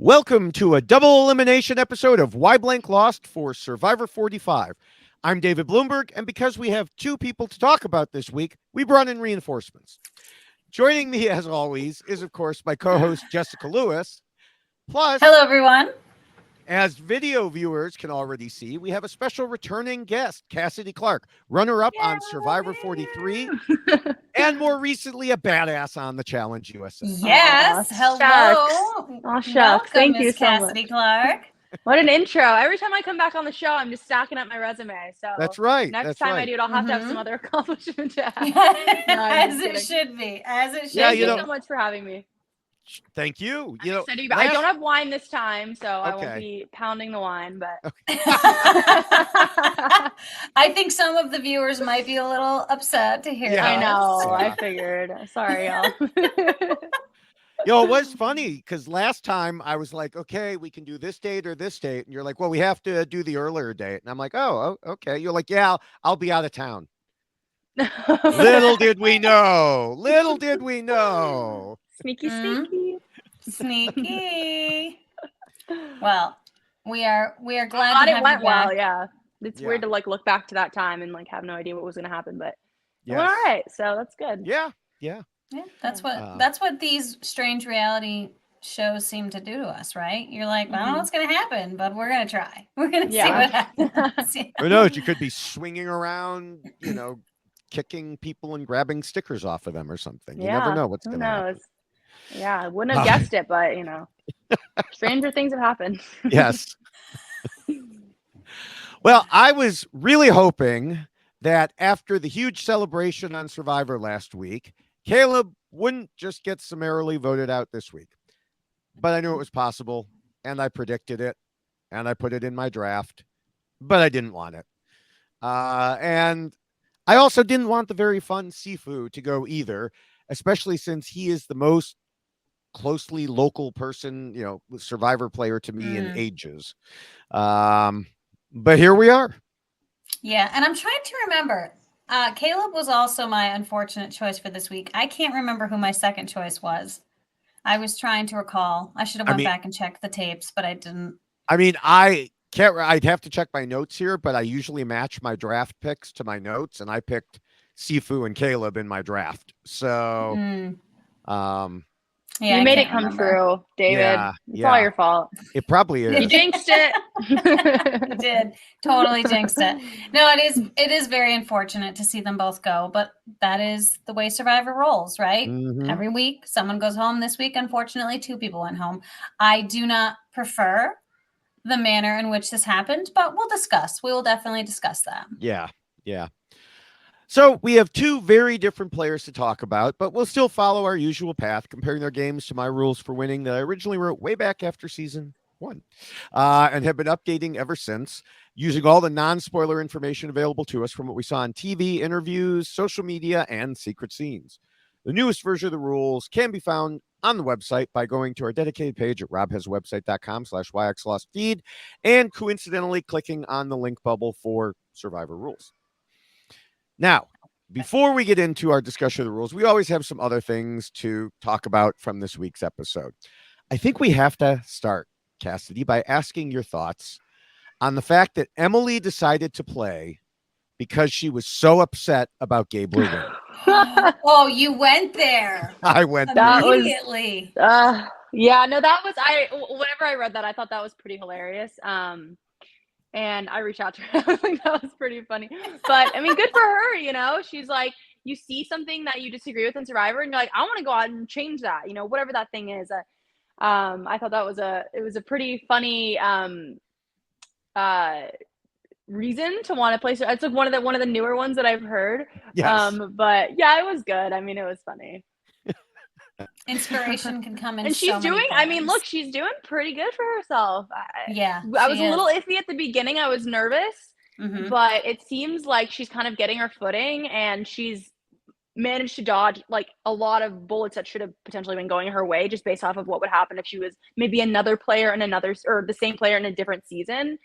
Welcome to a double elimination episode of Why Blank Lost for Survivor 45. I'm David Bloomberg, and because we have two people to talk about this week, we brought in reinforcements. Joining me, as always, is, of course, my co-host, Jessica Lewis. Plus, hello, everyone. As video viewers can already see, we have a special returning guest, Cassidy Clark, runner-up on Survivor 43, and more recently, a badass on the Challenge USA. Yes, hello. Shucks. Thank you so Cassidy much. Clark. What an intro. Every time I come back on the show, I'm just stacking up my resume. So That's right. Next time I do it, I'll have to have some other accomplishment to have. As it should be. Thank you so much for having me. Thank you. I don't have wine this time, so I won't be pounding the wine, but I think some of the viewers might be a little upset to hear. I know. I figured. Sorry, y'all. It was funny because last time I was like, okay, we can do this date or this date. And you're like, well, we have to do the earlier date. And I'm like, oh, okay. You're like, yeah, I'll be out of town. Little did we know. Sneaky. Well, we are glad to have it went you well. back. Yeah, it's weird to look back to that time and have no idea what was going to happen, but it went all right. So that's good. Yeah. That's what these strange reality shows seem to do to us, right? You're like, I don't know what's going to happen, but we're going to try. We're going to see what happens. Who knows? You could be swinging around, kicking people and grabbing stickers off of them or something. You never know what's going to happen. Yeah, I wouldn't have guessed it, but stranger things have happened. Yes. Well, I was really hoping that after the huge celebration on Survivor last week, Kaleb wouldn't just get summarily voted out this week. But I knew it was possible, and I predicted it, and I put it in my draft, but I didn't want it. And I also didn't want the very fun Sefue to go either, especially since he is the most closely local person, Survivor player to me in ages. But here we are. Yeah, and I'm trying to remember. Kaleb was also my unfortunate choice for this week. I can't remember who my second choice was. I was trying to recall. I should have went back and checked the tapes, but I didn't. I can't. I'd have to check my notes here, but I usually match my draft picks to my notes, and I picked Sifu and Kaleb in my draft. So, you made it come true, David. It's all your fault. It probably is. You jinxed it. You did. Totally jinxed it. No, it is very unfortunate to see them both go, but that is the way Survivor rolls, right? Every week, someone goes home. This week, unfortunately, two people went home. I do not prefer the manner in which this happened, but we'll discuss. We will definitely discuss that. Yeah. So we have two very different players to talk about, but we'll still follow our usual path, comparing their games to my rules for winning that I originally wrote way back after season 1, and have been updating ever since, using all the non-spoiler information available to us from what we saw on TV, interviews, social media, and secret scenes. The newest version of the rules can be found on the website by going to our dedicated page at robhaswebsite.com/yxlostfeed and coincidentally clicking on the link bubble for Survivor rules. Now, before we get into our discussion of the rules, we always have some other things to talk about from this week's episode. I think we have to start, Cassidy, by asking your thoughts on the fact that Emily decided to play because she was so upset about Gabler winning. Oh, you went there. I went immediately. Whenever I read that, I thought that was pretty hilarious. And I reached out to her. I think that was pretty funny. But I mean, good for her, she's like, you see something that you disagree with in Survivor, and you're like, I want to go out and change that, whatever that thing is. I thought that was a pretty funny reason to want to play. It's like one of the newer ones that I've heard. Yes. But yeah, it was good. I mean, it was funny. Inspiration can come in, and she's doing. I mean, look, she's doing pretty good for herself. I was a little iffy at the beginning. I was nervous, but it seems like she's kind of getting her footing, and she's managed to dodge a lot of bullets that should have potentially been going her way, just based off of what would happen if she was maybe another player in or the same player in a different season.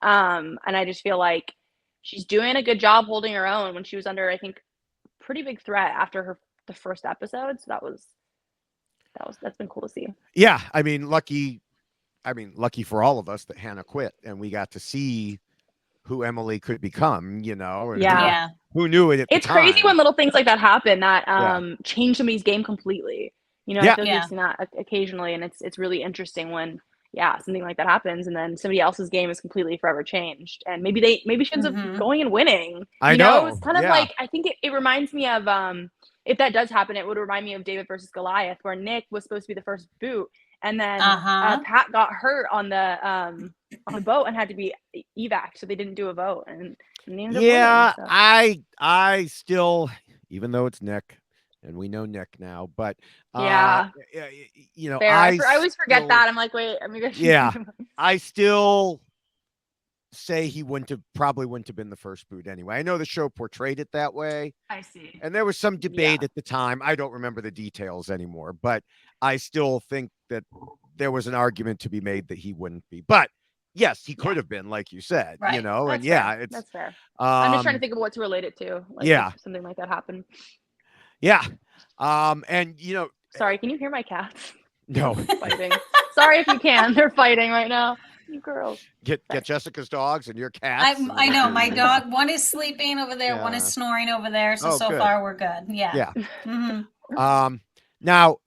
And I just feel like she's doing a good job holding her own when she was under, I think, pretty big threat after the first episode. So that's been cool to see. Yeah, I mean, lucky I mean, lucky for all of us that Hannah quit and we got to see who Emily could become, you know, and who knew it at the time. It's crazy when little things like that happen that change somebody's game completely. You know, I feel like we've seen that occasionally, and it's really interesting when something like that happens, and then somebody else's game is completely forever changed, and maybe she ends up going and winning. I know. It's kind of like, I think it reminds me of if that does happen, it would remind me of David versus Goliath, where Nick was supposed to be the first boot, and then Pat got hurt on the boat and had to be evac, so they didn't do a vote, and they ended up winning, so. I still, even though it's Nick, and we know Nick now, but you know, I always forget that. I'm like, wait, I still say he probably wouldn't have been the first boot anyway. I know the show portrayed it that way. I see. And there was some debate at the time. I don't remember the details anymore, but I still think that there was an argument to be made that he wouldn't be. But yes, he could have been, like you said, you know, that's and fair. That's fair. I'm just trying to think of what to relate it to. Like if something like that happened. Yeah. And you know, sorry, can you hear my cats? No. Fighting. Sorry if you can. They're fighting right now. You girls. Get Jessica's dogs and your cats. I know my dog. One is sleeping over there. One is snoring over there. So good. far we're good. Yeah. Now,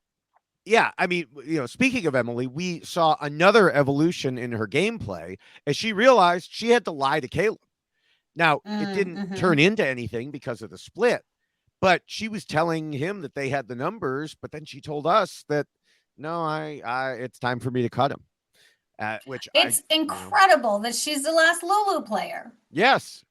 I mean, you know, speaking of Emily, we saw another evolution in her gameplay as she realized she had to lie to Kaleb. Now, it didn't turn into anything because of the split, but she was telling him that they had the numbers, but then she told us that no, it's time for me to cut him. Which it's incredible that she's the last Lulu player. Yes.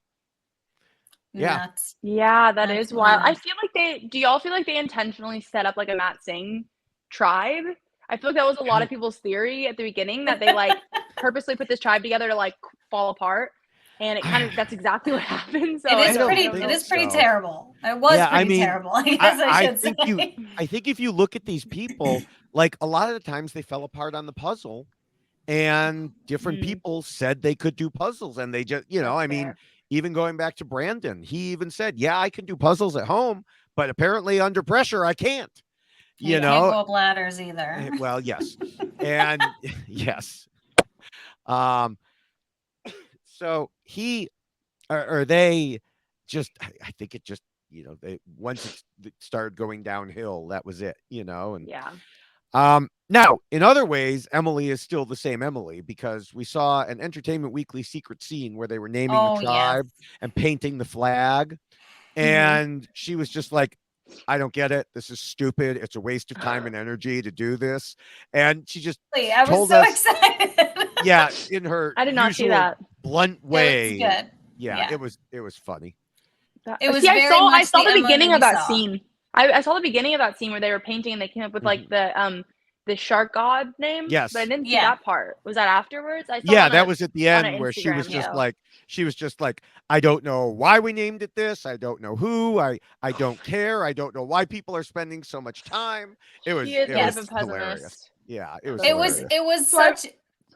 Nuts. Yeah, that is wild. I feel like do y'all feel like they intentionally set up like a Matt Singh tribe? I feel like that was a lot of people's theory at the beginning, that they like purposely put this tribe together to like fall apart. And it kind of, that's exactly what happened. So it is pretty terrible. It was pretty terrible. I think if you look at these people, like a lot of the times they fell apart on the puzzle, and different people said they could do puzzles, and they just, you know, I mean, even going back to Brandon, he even said, yeah, I can do puzzles at home, but apparently under pressure, I can't. You know, can't go up ladders either. Well, yes. And yes. So they just, I think it just, you know, once it started going downhill, that was it, you know, and now in other ways, Emily is still the same Emily, because we saw an Entertainment Weekly secret scene where they were naming the tribe and painting the flag. And she was just like, I don't get it. This is stupid. It's a waste of time and energy to do this. And she just told us, excited. Yeah, in her I did not see that blunt way. It was good. Yeah, it was funny. It was. I saw the beginning of that scene. I saw the beginning of that scene where they were painting and they came up with like the shark god name. Yes, but I didn't see that part. Was that afterwards? I saw that was at the end where she was just like, I don't know why we named it this. I don't know who. I don't care. I don't know why people are spending so much time. It was hilarious. Yeah, it was such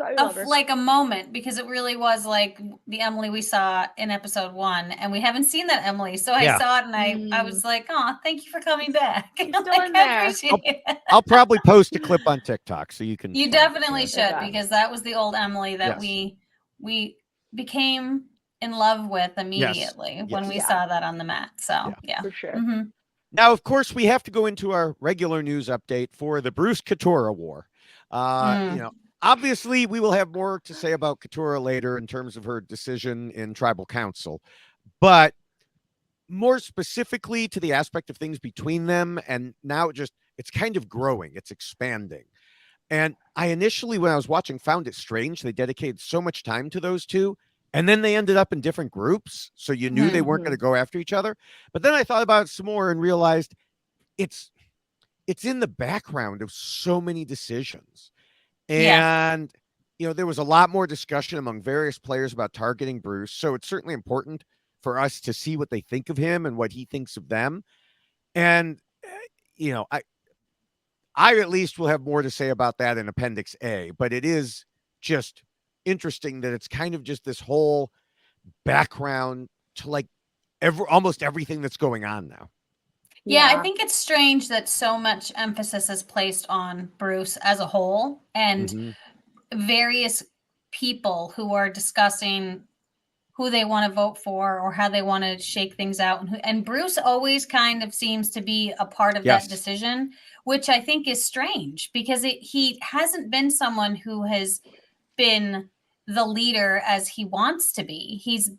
a moment, because it really was like the Emily we saw in episode 1, and we haven't seen that Emily. So I saw it and I was like, oh, thank you for coming back. I'll probably post a clip on TikTok so you can. You definitely should, because that was now Emily that we became in love with immediately when we saw that on the mat. So for sure. Now, of course, we have to go into our regular news update for the Bruce Katurah war. You know, obviously, we will have more to say about Katurah later in terms of her decision in tribal council, but more specifically to the aspect of things between them. And now it's kind of growing, it's expanding. And I initially, when I was watching, found it strange they dedicated so much time to those two, and then they ended up in different groups, so you knew they weren't going to go after each other. But then I thought about it some more and realized it's in the background of so many decisions. And, you know, there was a lot more discussion among various players about targeting Bruce. So it's certainly important for us to see what they think of him and what he thinks of them. And, you know, I at least will have more to say about that in Appendix A, but it is just interesting that it's kind of just this whole background to like almost everything that's going on now. Yeah, I think it's strange that so much emphasis is placed on Bruce as a whole, and various people who are discussing who they want to vote for or how they want to shake things out. And Bruce always kind of seems to be a part of that decision, which I think is strange because he hasn't been someone who has been the leader as he wants to be. He is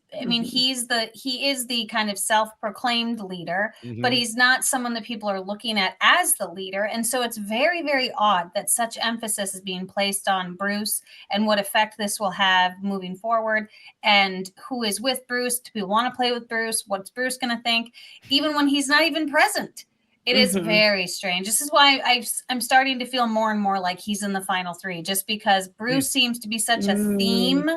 the kind of self-proclaimed leader, but he's not someone that people are looking at as the leader. And so it's very, very odd that such emphasis is being placed on Bruce and what effect this will have moving forward and who is with Bruce. Do people want to play with Bruce? What's Bruce going to think? Even when he's not even present. It is very strange. This is why I'm starting to feel more and more like he's in the final three, just because Bruce seems to be such a theme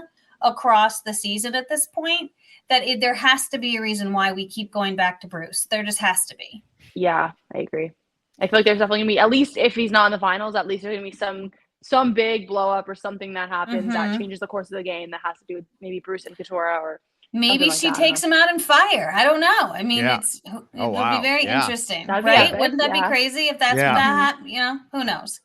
across the season at this point that there has to be a reason why we keep going back to Bruce. There just has to be. Yeah, I agree. I feel like there's definitely going to be, at least if he's not in the finals, at least there's going to be some big blow up or something that happens that changes the course of the game that has to do with maybe Bruce and Katurah or maybe she takes him out in fire. I don't know. I mean, it'll be very interesting, right? Epic. Wouldn't that be crazy if that's what that happened? You know, who knows?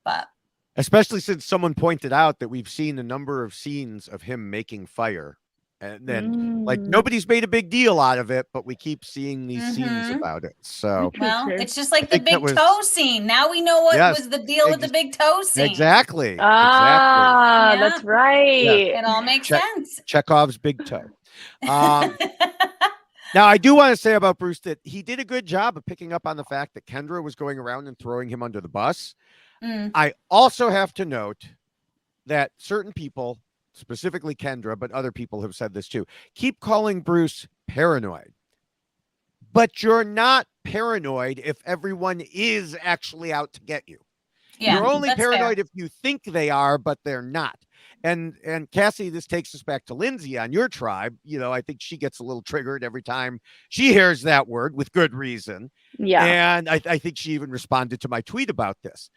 But especially since someone pointed out that we've seen a number of scenes of him making fire, and then like nobody's made a big deal out of it, but we keep seeing these scenes about it. So it's just like the big toe scene. Now we know what was the deal with the big toe scene. Exactly. That's right. Yeah. It all makes sense. Chekhov's big toe. Now, I do want to say about Bruce that he did a good job of picking up on the fact that Kendra was going around and throwing him under the bus. I also have to note that certain people, specifically Kendra, but other people have said this too, keep calling Bruce paranoid. But you're not paranoid if everyone is actually out to get you. Yeah, you're only paranoid if you think they are, but they're not. And Cassie, this takes us back to Lindsay on your tribe. You know, I think she gets a little triggered every time she hears that word with good reason. Yeah. And I think she even responded to my tweet about this.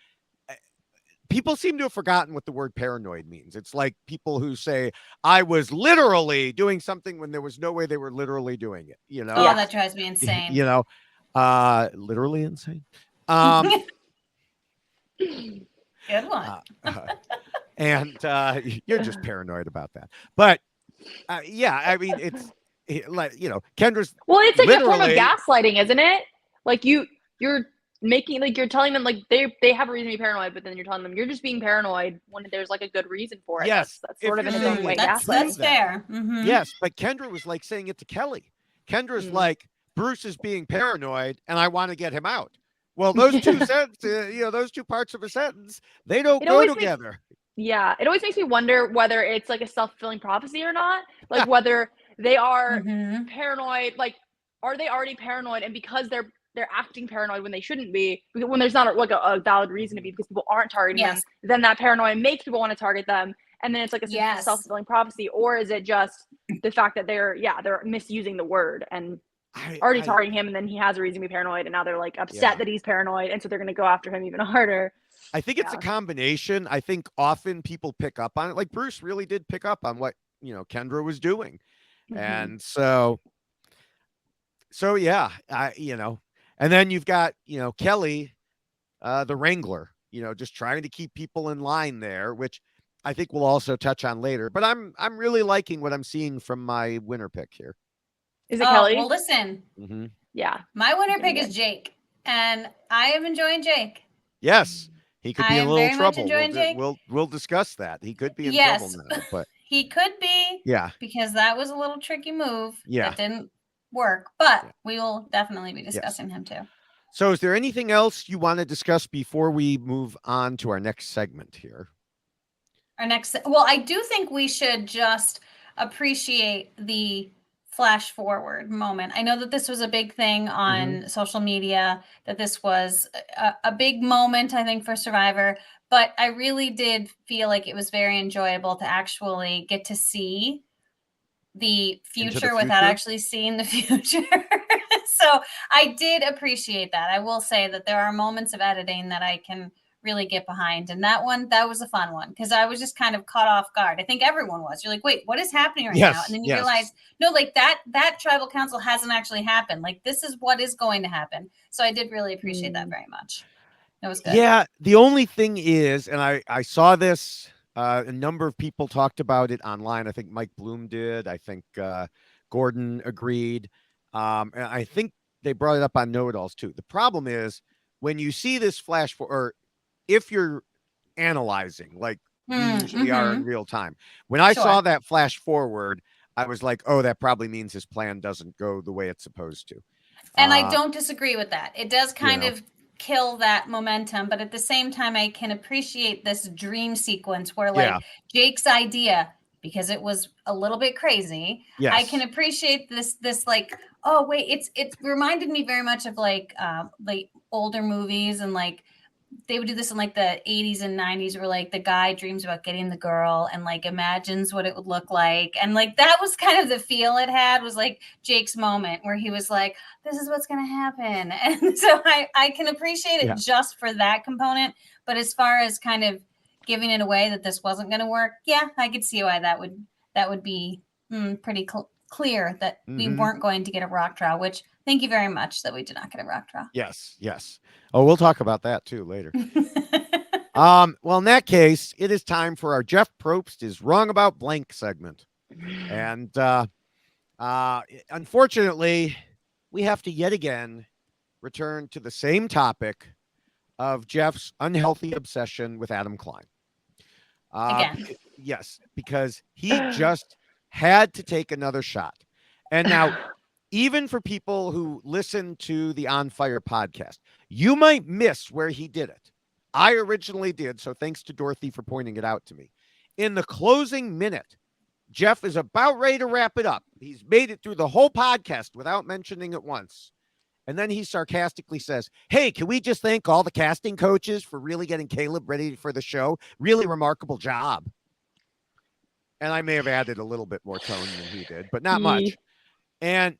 People seem to have forgotten what the word paranoid means. It's like people who say, I was literally doing something when there was no way they were literally doing it. You know, that drives me insane. You know, literally insane. Good one. And you're just paranoid about that. But yeah, I mean, it's like, you know, Kendra's. Well, it's like a form of gaslighting, isn't it? Like you're making, like, you're telling them like they have a reason to be paranoid, but then you're telling them you're just being paranoid when there's like a good reason for it. Yes, that's sort of in its own way gaslighting. That's fair. Yes, but Kendra was like saying it to Kelly. Kendra's like, Bruce is being paranoid, and I want to get him out. Well, those two sentences, you know, those two parts of a sentence, they don't go together. It always makes me wonder whether it's like a self-fulfilling prophecy or not. Like whether they are paranoid, like are they already paranoid, and because they're acting paranoid when they shouldn't be, when there's not like a valid reason to be, because people aren't targeting them, then that paranoia makes people want to target them, and then it's like a self-fulfilling prophecy. Or is it just the fact that they're misusing the word and already targeting him, and then he has a reason to be paranoid, and now they're like upset that he's paranoid, and so they're going to go after him even harder. I think it's a combination. I think often people pick up on it. Like Bruce really did pick up on what, you know, Kendra was doing. And so yeah, you know, and then you've got, you know, Kelly, the Wrangler, you know, just trying to keep people in line there, which I think we'll also touch on later. But I'm really liking what I'm seeing from my winner pick here. Is it Kelly? Well, listen. Yeah. My winner pick is Jake, and I am enjoying Jake. Yes. He could be in a little trouble. We'll discuss that. He could be in trouble now, but he could be. Yeah. Because that was a little tricky move. Yeah. That didn't work, but we will definitely be discussing him too. So is there anything else you want to discuss before we move on to our next segment here? Well, I do think we should just appreciate the flash forward moment. I know that this was a big thing on social media, that this was a big moment, I think, for Survivor, but I really did feel like it was very enjoyable to actually get to see the future without actually seeing the future. So I did appreciate that. I will say that there are moments of editing that I can really get behind, and that was a fun one because I was just kind of caught off guard. I think everyone was. You're like, wait, what is happening right now? And then you realize, no, like that tribal council hasn't actually happened. Like, this is what is going to happen. So I did really appreciate that very much. It was good. Yeah, the only thing is, and I saw this A number of people talked about it online. I think Mike Bloom did. I think Gordon agreed. And I think they brought it up on Know-It-Alls too. The problem is when you see this flash or if you're analyzing like we usually are in real time. When I saw that flash forward, I was like, oh, that probably means his plan doesn't go the way it's supposed to. And I don't disagree with that. It does kind of kill that momentum, but at the same time, I can appreciate this dream sequence where like Jake's idea, because it was a little bit crazy. Yes. I can appreciate this like, oh wait, it reminded me very much of like older movies, and like they would do this in like the 80s and 90s where like the guy dreams about getting the girl and like imagines what it would look like. And like that was kind of the feel it had, was like Jake's moment where he was like, this is what's going to happen. And so I can appreciate it just for that component. But as far as kind of giving it away that this wasn't going to work, I could see why that would be pretty clear that we weren't going to get a rock draw, which thank you very much that we did not get a rock draw. Yes. Oh, we'll talk about that too later. Well, in that case, it is time for our Jeff Probst is wrong about blank segment. And unfortunately, we have to yet again return to the same topic of Jeff's unhealthy obsession with Adam Klein. Again. Yes, because he just had to take another shot. And now, even for people who listen to the On Fire podcast, you might miss where he did it. I originally did, so thanks to Dorothy for pointing it out to me. In the closing minute, Jeff is about ready to wrap it up. He's made it through the whole podcast without mentioning it once. And then he sarcastically says, hey, can we just thank all the casting coaches for really getting Kaleb ready for the show? Really remarkable job. And I may have added a little bit more tone than he did, but not much. And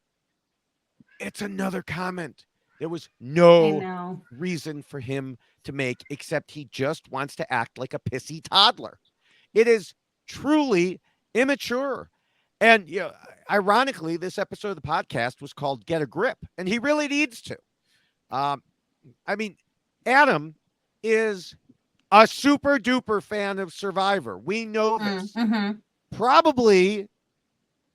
it's another comment. There was no reason for him to make, except he just wants to act like a pissy toddler. It is truly immature. And ironically, this episode of the podcast was called Get a Grip, and he really needs to. I mean, Adam is a super duper fan of Survivor. We know this. Probably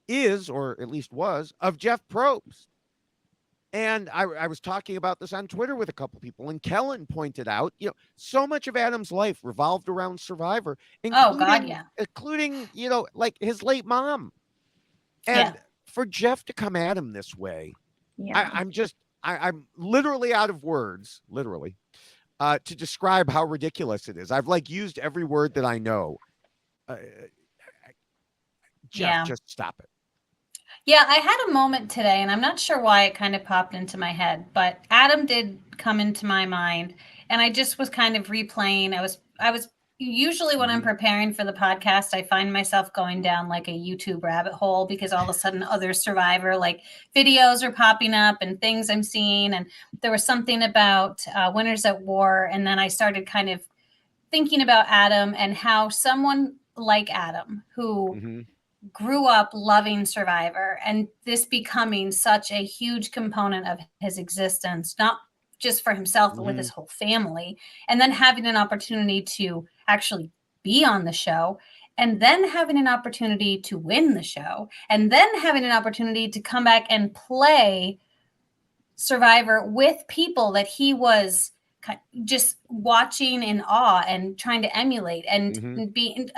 is, or at least was, of Jeff Probst. And I was talking about this on Twitter with a couple people, and Kellen pointed out, so much of Adam's life revolved around Survivor, including, like his late mom. And for Jeff to come at him this way, I'm literally out of words, to describe how ridiculous it is. I've used every word that I know. Jeff, just stop it. Yeah, I had a moment today, and I'm not sure why it kind of popped into my head, but Adam did come into my mind, and I just was kind of replaying. I was usually when I'm preparing for the podcast, I find myself going down like a YouTube rabbit hole because all of a sudden other Survivor videos are popping up and things I'm seeing, and there was something about Winners at War, and then I started kind of thinking about Adam and how someone like Adam who grew up loving Survivor and this becoming such a huge component of his existence, not just for himself, but with his whole family. And then having an opportunity to actually be on the show, and then having an opportunity to win the show, and then having an opportunity to come back and play Survivor with people that he was just watching in awe and trying to emulate and be.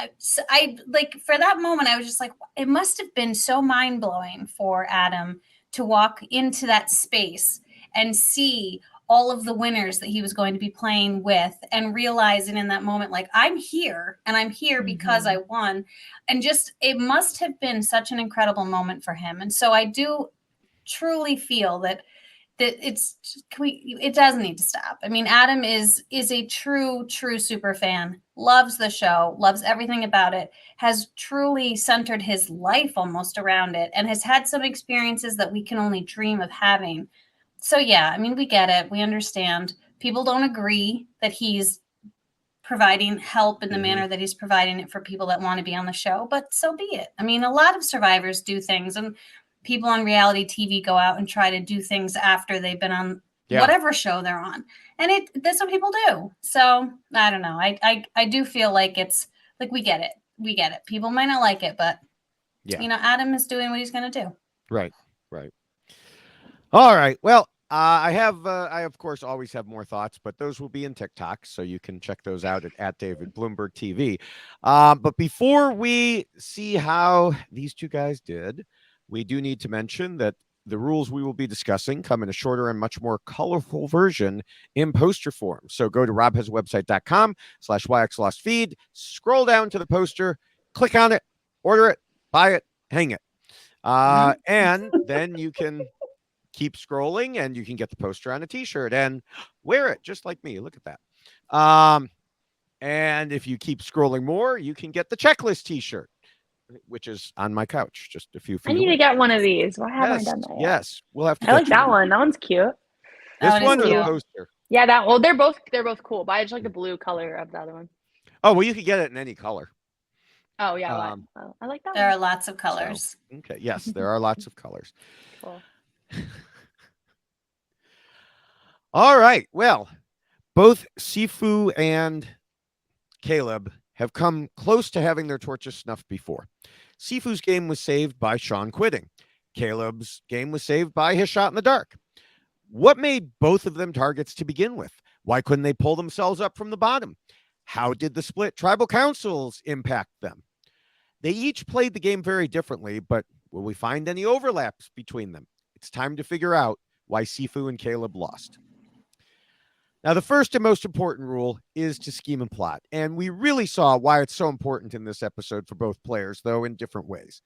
I for that moment, I was just like, it must have been so mind blowing for Adam to walk into that space and see all of the winners that he was going to be playing with, and realizing in that moment, I'm here, and I'm here because I won. And just, it must have been such an incredible moment for him. And so I do truly feel that it does need to stop. I mean, Adam is a true super fan, loves the show, loves everything about it, has truly centered his life almost around it, and has had some experiences that we can only dream of having. So yeah, I mean, we get it. We understand. People don't agree that he's providing help in the manner that he's providing it for people that want to be on the show, but so be it. I mean, a lot of survivors do things, and people on reality TV go out and try to do things after they've been on whatever show they're on. And that's what people do. So I don't know. I do feel like it's like, we get it. We get it. People might not like it, but Adam is doing what he's going to do. Right. All right. Well, I of course always have more thoughts, but those will be in TikTok, so you can check those out at David Bloomberg TV. But before we see how these two guys did, we do need to mention that the rules we will be discussing come in a shorter and much more colorful version in poster form. So go to robhasawebsite.com/YXLostFeed, scroll down to the poster, click on it, order it, buy it, hang it. And then you can keep scrolling and you can get the poster on a t-shirt and wear it just like me. Look at that. And if you keep scrolling more, you can get the checklist t-shirt, which is on my couch, just a few feet I need to get one of these. Why haven't I done that yet? Yes, we'll have to. I like that one. That one's cute. This one or the poster? Yeah, that. Well, they're both cool, but I just like the blue color of the other one. Oh, well, you could get it in any color. Oh yeah, I like that. There are lots of colors. So, okay, yes, there are lots of colors. Cool. All right. Well, both Sefue and Kaleb have come close to having their torches snuffed before. Sifu's game was saved by Sean quitting. Kaleb's game was saved by his shot in the dark. What made both of them targets to begin with? Why couldn't they pull themselves up from the bottom? How did the split tribal councils impact them? They each played the game very differently, but will we find any overlaps between them? It's time to figure out why Sefue and Kaleb lost. Now, the first and most important rule is to scheme and plot. And we really saw why it's so important in this episode for both players, though in different ways.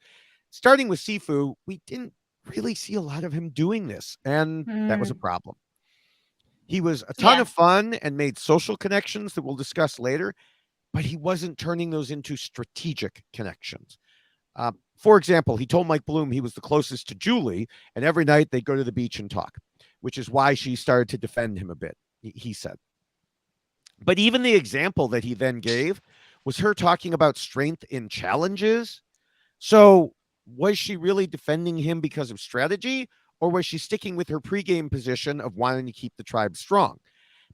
Starting with Sefue, we didn't really see a lot of him doing this, and that was a problem. He was a ton of fun and made social connections that we'll discuss later, but he wasn't turning those into strategic connections. For example, he told Mike Bloom he was the closest to Julie, and every night they'd go to the beach and talk, which is why she started to defend him a bit, he said. But even the example that he then gave was her talking about strength in challenges. So was she really defending him because of strategy, or was she sticking with her pregame position of wanting to keep the tribe strong?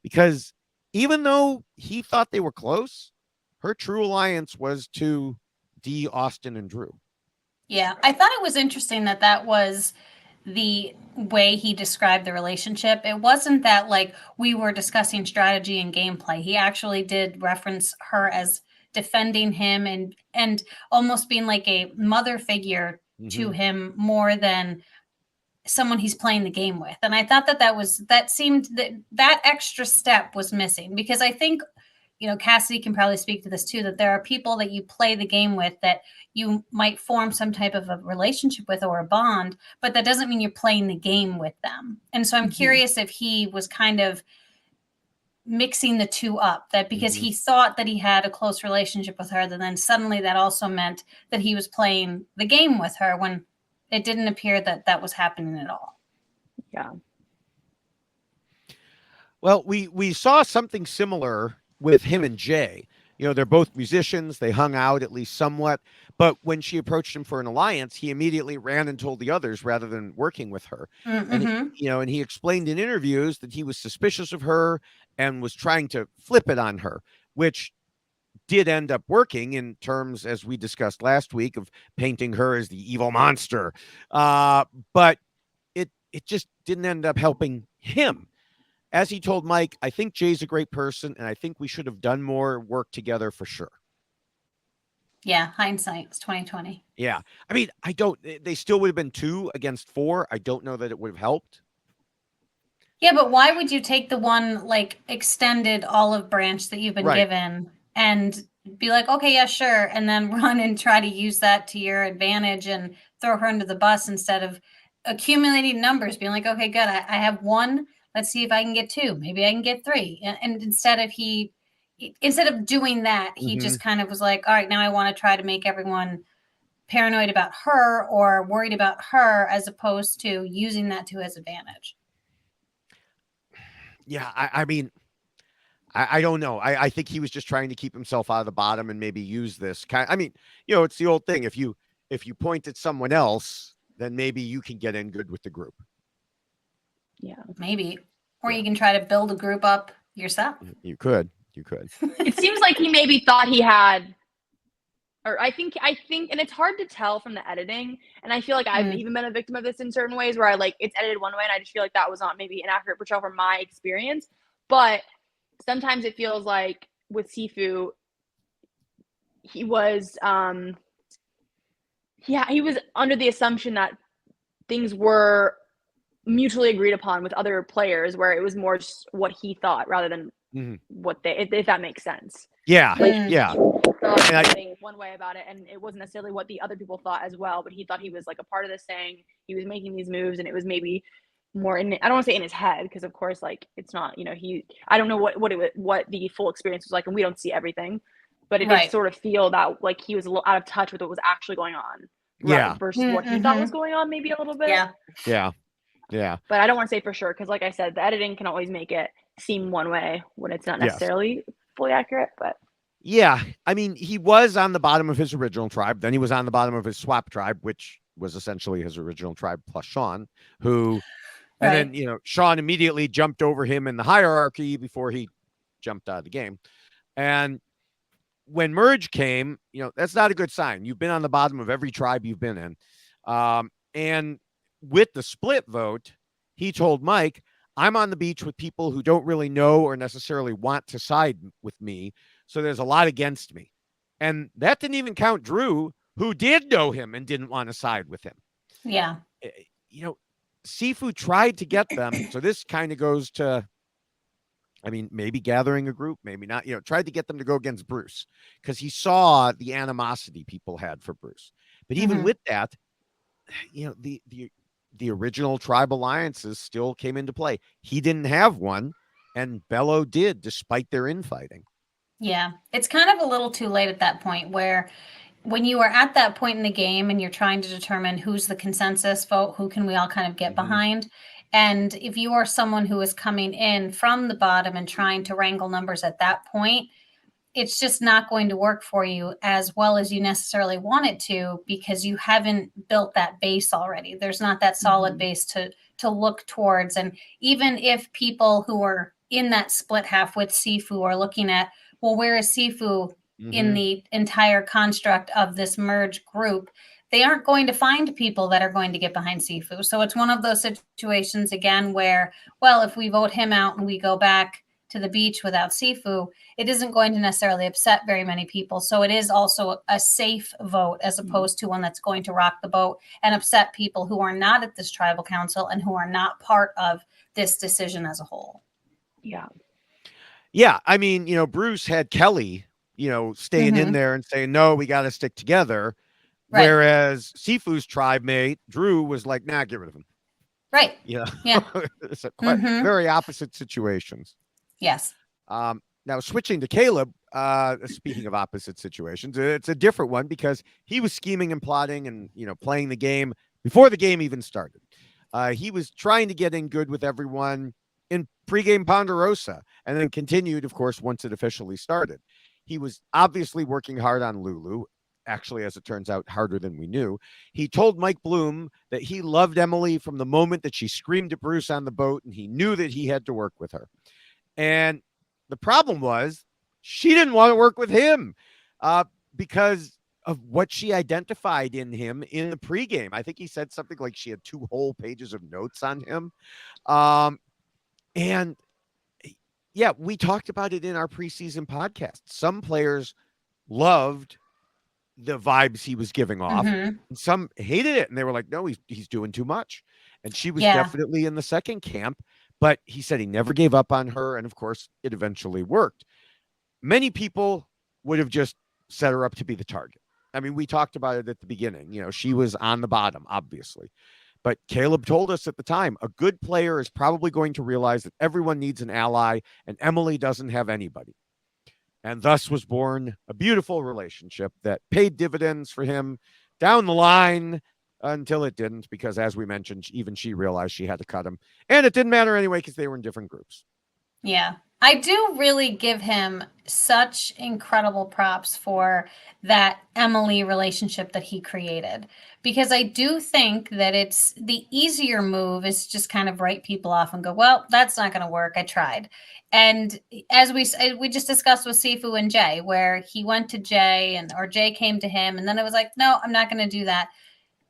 Because even though he thought they were close, her true alliance was to Dee, Austin, and Drew. Yeah, I thought it was interesting that was the way he described the relationship. It wasn't that like we were discussing strategy and gameplay. He actually did reference her as defending him and almost being like a mother figure to him more than someone he's playing the game with. And I thought that seemed that extra step was missing, because I think, Cassidy can probably speak to this too, that there are people that you play the game with that you might form some type of a relationship with or a bond, but that doesn't mean you're playing the game with them. And so I'm curious if he was kind of mixing the two up, that because he thought that he had a close relationship with her, then suddenly that also meant that he was playing the game with her, when it didn't appear that was happening at all. Yeah. Well, we saw something similar with him and Jay. They're both musicians. They hung out at least somewhat. But when she approached him for an alliance, he immediately ran and told the others rather than working with her. And he explained in interviews that he was suspicious of her and was trying to flip it on her, which did end up working in terms, as we discussed last week, of painting her as the evil monster. But it just didn't end up helping him. As he told Mike, I think Jay's a great person, and I think we should have done more work together for sure. Yeah, hindsight, it's 2020. Yeah. I mean, they still would have been 2 against 4. I don't know that it would have helped. Yeah, but why would you take the one like extended olive branch that you've been given and be like, okay, yeah, sure, and then run and try to use that to your advantage and throw her under the bus instead of accumulating numbers, being like, okay, good, I have 1. Let's see if I can get 2. Maybe I can get 3. And instead of doing that, he just kind of was like, all right, now I want to try to make everyone paranoid about her or worried about her, as opposed to using that to his advantage. Yeah, I mean, I don't know. I think he was just trying to keep himself out of the bottom and maybe use this kind. I mean, it's the old thing. If you point at someone else, then maybe you can get in good with the group. Yeah, maybe. Or you can try to build a group up yourself. You could. It seems like he maybe thought he had Or I think, and it's hard to tell from the editing. And I feel like I've even been a victim of this in certain ways where it's edited one way and I just feel like that was not maybe an accurate portrayal from my experience. But sometimes it feels like with Sefue, he was, he was under the assumption that things were mutually agreed upon with other players, where it was more just what he thought rather than what they, if that makes sense. Yeah. Yeah. One way about it, and it wasn't necessarily what the other people thought as well, but he thought he was like a part of this thing. He was making these moves, and it was maybe more in, I don't want to say in his head, because of course, like, it's not, I don't know what the full experience was like, and we don't see everything, but it did sort of feel that like he was a little out of touch with what was actually going on. Yeah. Versus what he thought was going on, maybe a little bit. Yeah. But I don't want to say for sure, because like I said, the editing can always make it seem one way when it's not necessarily fully accurate. But yeah, I mean, he was on the bottom of his original tribe. Then he was on the bottom of his swap tribe, which was essentially his original tribe plus Sean, who, and then, Sean immediately jumped over him in the hierarchy before he jumped out of the game. And when Merge came, that's not a good sign. You've been on the bottom of every tribe you've been in. And with the split vote, he told Mike, I'm on the beach with people who don't really know or necessarily want to side with me. So there's a lot against me. And that didn't even count Drew, who did know him and didn't want to side with him. Yeah. Sefue tried to get them. So this kind of goes to, maybe gathering a group, maybe not, tried to get them to go against Bruce because he saw the animosity people had for Bruce. But even with that, the original tribe alliances still came into play. He didn't have one, and Bello did, despite their infighting. Yeah, it's kind of a little too late at that point, where when you are at that point in the game and you're trying to determine who's the consensus vote, who can we all kind of get behind. And if you are someone who is coming in from the bottom and trying to wrangle numbers at that point, it's just not going to work for you as well as you necessarily want it to, because you haven't built that base already. There's not that solid base to look towards. And even if people who are in that split half with Sefue are looking at, well, where is Sefue in the entire construct of this merge group? They aren't going to find people that are going to get behind Sefue. So it's one of those situations, again, where, well, if we vote him out and we go back to the beach without Sefue, it isn't going to necessarily upset very many people. So it is also a safe vote as opposed to one that's going to rock the boat and upset people who are not at this tribal council and who are not part of this decision as a whole. Yeah. Yeah. Bruce had Kelly, staying in there and saying, no, we got to stick together. Right. Whereas Sifu's tribe mate, Drew, was like, nah, get rid of him. Right. Yeah. It's Mm-hmm. Very opposite situations. Yes. Now switching to Kaleb, speaking of opposite situations, it's a different one because he was scheming and plotting and, playing the game before the game even started. He was trying to get in good with everyone in pregame Ponderosa and then continued, of course, once it officially started. He was obviously working hard on Lulu. Actually, as it turns out, harder than we knew. He told Mike Bloom that he loved Emily from the moment that she screamed at Bruce on the boat, and he knew that he had to work with her. And the problem was she didn't want to work with him because of what she identified in him in the pregame. I think he said something like she had 2 whole pages of notes on him. And yeah, we talked about it in our preseason podcast. Some players loved the vibes he was giving off, and some hated it, and they were like, no, he's doing too much. And she was definitely in the second camp, but he said he never gave up on her, and of course it eventually worked. Many people would have just set her up to be the target. We talked about it at the beginning. She was on the bottom, obviously, but Kaleb told us at the time, a good player is probably going to realize that everyone needs an ally, and Emily doesn't have anybody. And thus was born a beautiful relationship that paid dividends for him down the line until it didn't, because as we mentioned, even she realized she had to cut him. And it didn't matter anyway because they were in different groups. Yeah. I do really give him such incredible props for that Emily relationship that he created, because I do think that it's the easier move is just kind of write people off and go, well, that's not going to work. I tried. And as we just discussed with Sefue and Jay, where he went to Jay or Jay came to him, and then it was like, no, I'm not going to do that.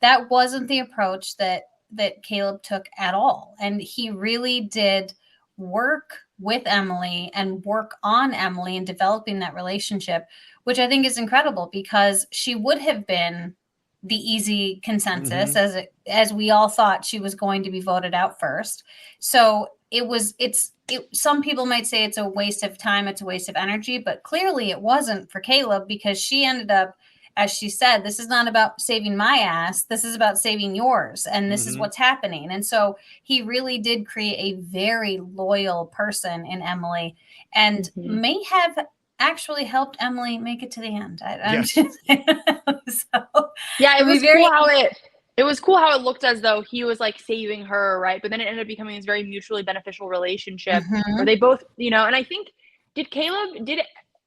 That wasn't the approach that Kaleb took at all. And he really did work with Emily and work on Emily and developing that relationship, which I think is incredible, because she would have been the easy consensus as we all thought she was going to be voted out first. So some people might say it's a waste of time, it's a waste of energy, but clearly it wasn't for Kaleb, because she ended up, as she said, this is not about saving my ass. This is about saving yours. And this is what's happening. And so he really did create a very loyal person in Emily, and may have actually helped Emily make it to the end. It was cool how it looked as though he was like saving her, right? But then it ended up becoming this very mutually beneficial relationship where they both, and I think,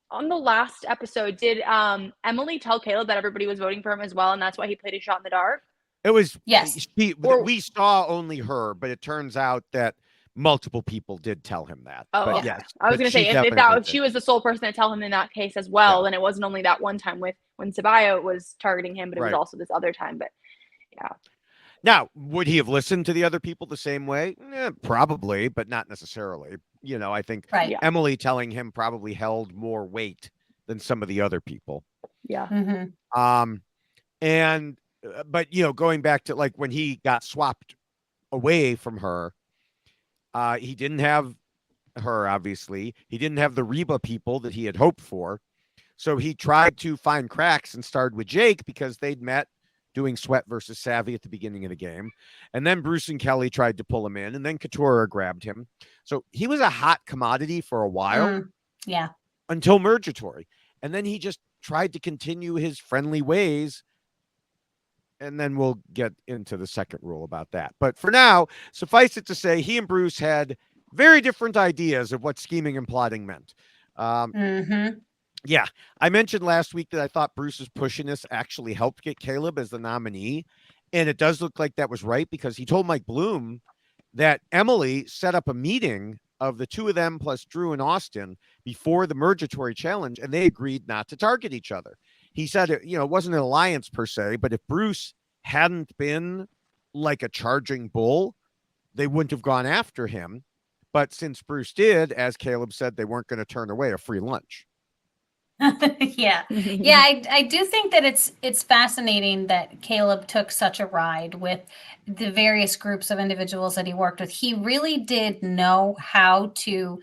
on the last episode, did Emily tell Kaleb that everybody was voting for him as well, and that's why he played a shot in the dark? It was, yes. We saw only her, but it turns out that multiple people did tell him that. Oh, but yes. I was going to say, if she was the sole person to tell him in that case as well, then it wasn't only that one time when Sabaya was targeting him, but it was also this other time. But yeah. Now, would he have listened to the other people the same way? Probably, but not necessarily. I think Emily telling him probably held more weight than some of the other people. Yeah. But going back to like when he got swapped away from her, he didn't have her, obviously. He didn't have the Reba people that he had hoped for. So he tried to find cracks and started with Jake, because they'd met doing Sweat versus Savvy at the beginning of the game. And then Bruce and Kelly tried to pull him in, and then Katurah grabbed him. So he was a hot commodity for a while. Yeah. Until Mergatory. And then he just tried to continue his friendly ways. And then we'll get into the second rule about that. But for now, suffice it to say, he and Bruce had very different ideas of what scheming and plotting meant. Yeah, I mentioned last week that I thought Bruce's pushiness actually helped get Kaleb as the nominee. And it does look like that was right, because he told Mike Bloom that Emily set up a meeting of the two of them plus Drew and Austin before the Mergatory challenge, and they agreed not to target each other. He said, it wasn't an alliance per se, but if Bruce hadn't been like a charging bull, they wouldn't have gone after him. But since Bruce did, as Kaleb said, they weren't going to turn away a free lunch. Yeah. I do think that it's fascinating that Kaleb took such a ride with the various groups of individuals that he worked with. He really did know how to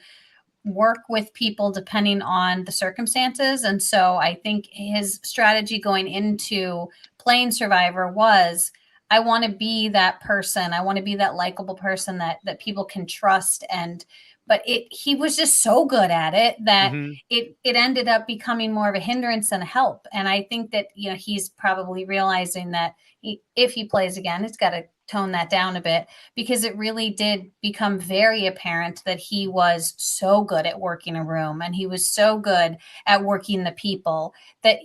work with people depending on the circumstances. And so I think his strategy going into playing Survivor was, I want to be that person. I want to be that likable person that people can trust. But he was just so good at it that it ended up becoming more of a hindrance than a help. And I think that, he's probably realizing that if he plays again, he's got to tone that down a bit, because it really did become very apparent that he was so good at working a room, and he was so good at working the people that,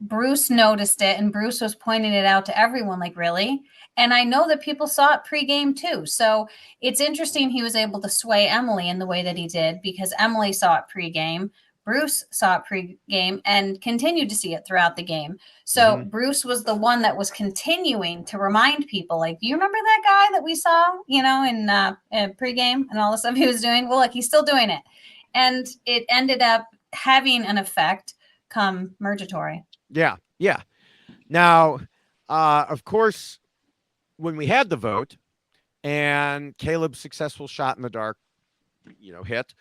Bruce noticed it, and Bruce was pointing it out to everyone, like, really? And I know that people saw it pregame too. So it's interesting he was able to sway Emily in the way that he did, because Emily saw it pregame, Bruce saw it pregame, and continued to see it throughout the game. So Bruce was the one that was continuing to remind people, like, do you remember that guy that we saw, in pregame and all the stuff he was doing? Well, look, he's still doing it. And it ended up having an effect come Mergatory. Yeah. Now, of course, when we had the vote and Kaleb's successful shot in the dark, hit,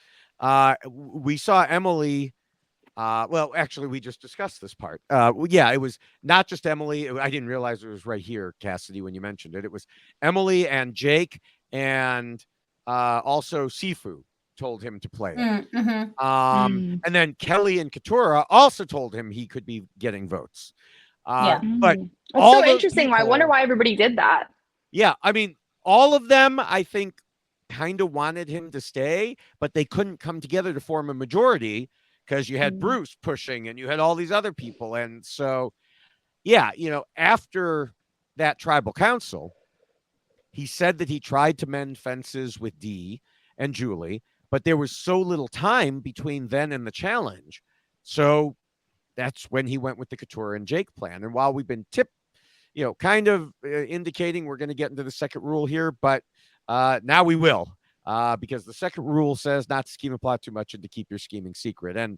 we saw Emily. Actually, we just discussed this part. It was not just Emily. I didn't realize it was right here, Cassidy, when you mentioned it. It was Emily and Jake, and also Sefue told him to play it. And then Kelly and Katurah also told him he could be getting votes. But that's so interesting. I wonder why everybody did that. Yeah, I mean, all of them, I think, kind of wanted him to stay, but they couldn't come together to form a majority because you had Bruce pushing and you had all these other people. And so, yeah, after that tribal council, he said that he tried to mend fences with Dee and Julie, but there was so little time between then and the challenge. So that's when he went with the Katurah and Jake plan. And while we've been kind of indicating we're going to get into the second rule here, but now we will, because the second rule says not to scheme and plot too much and to keep your scheming secret. And,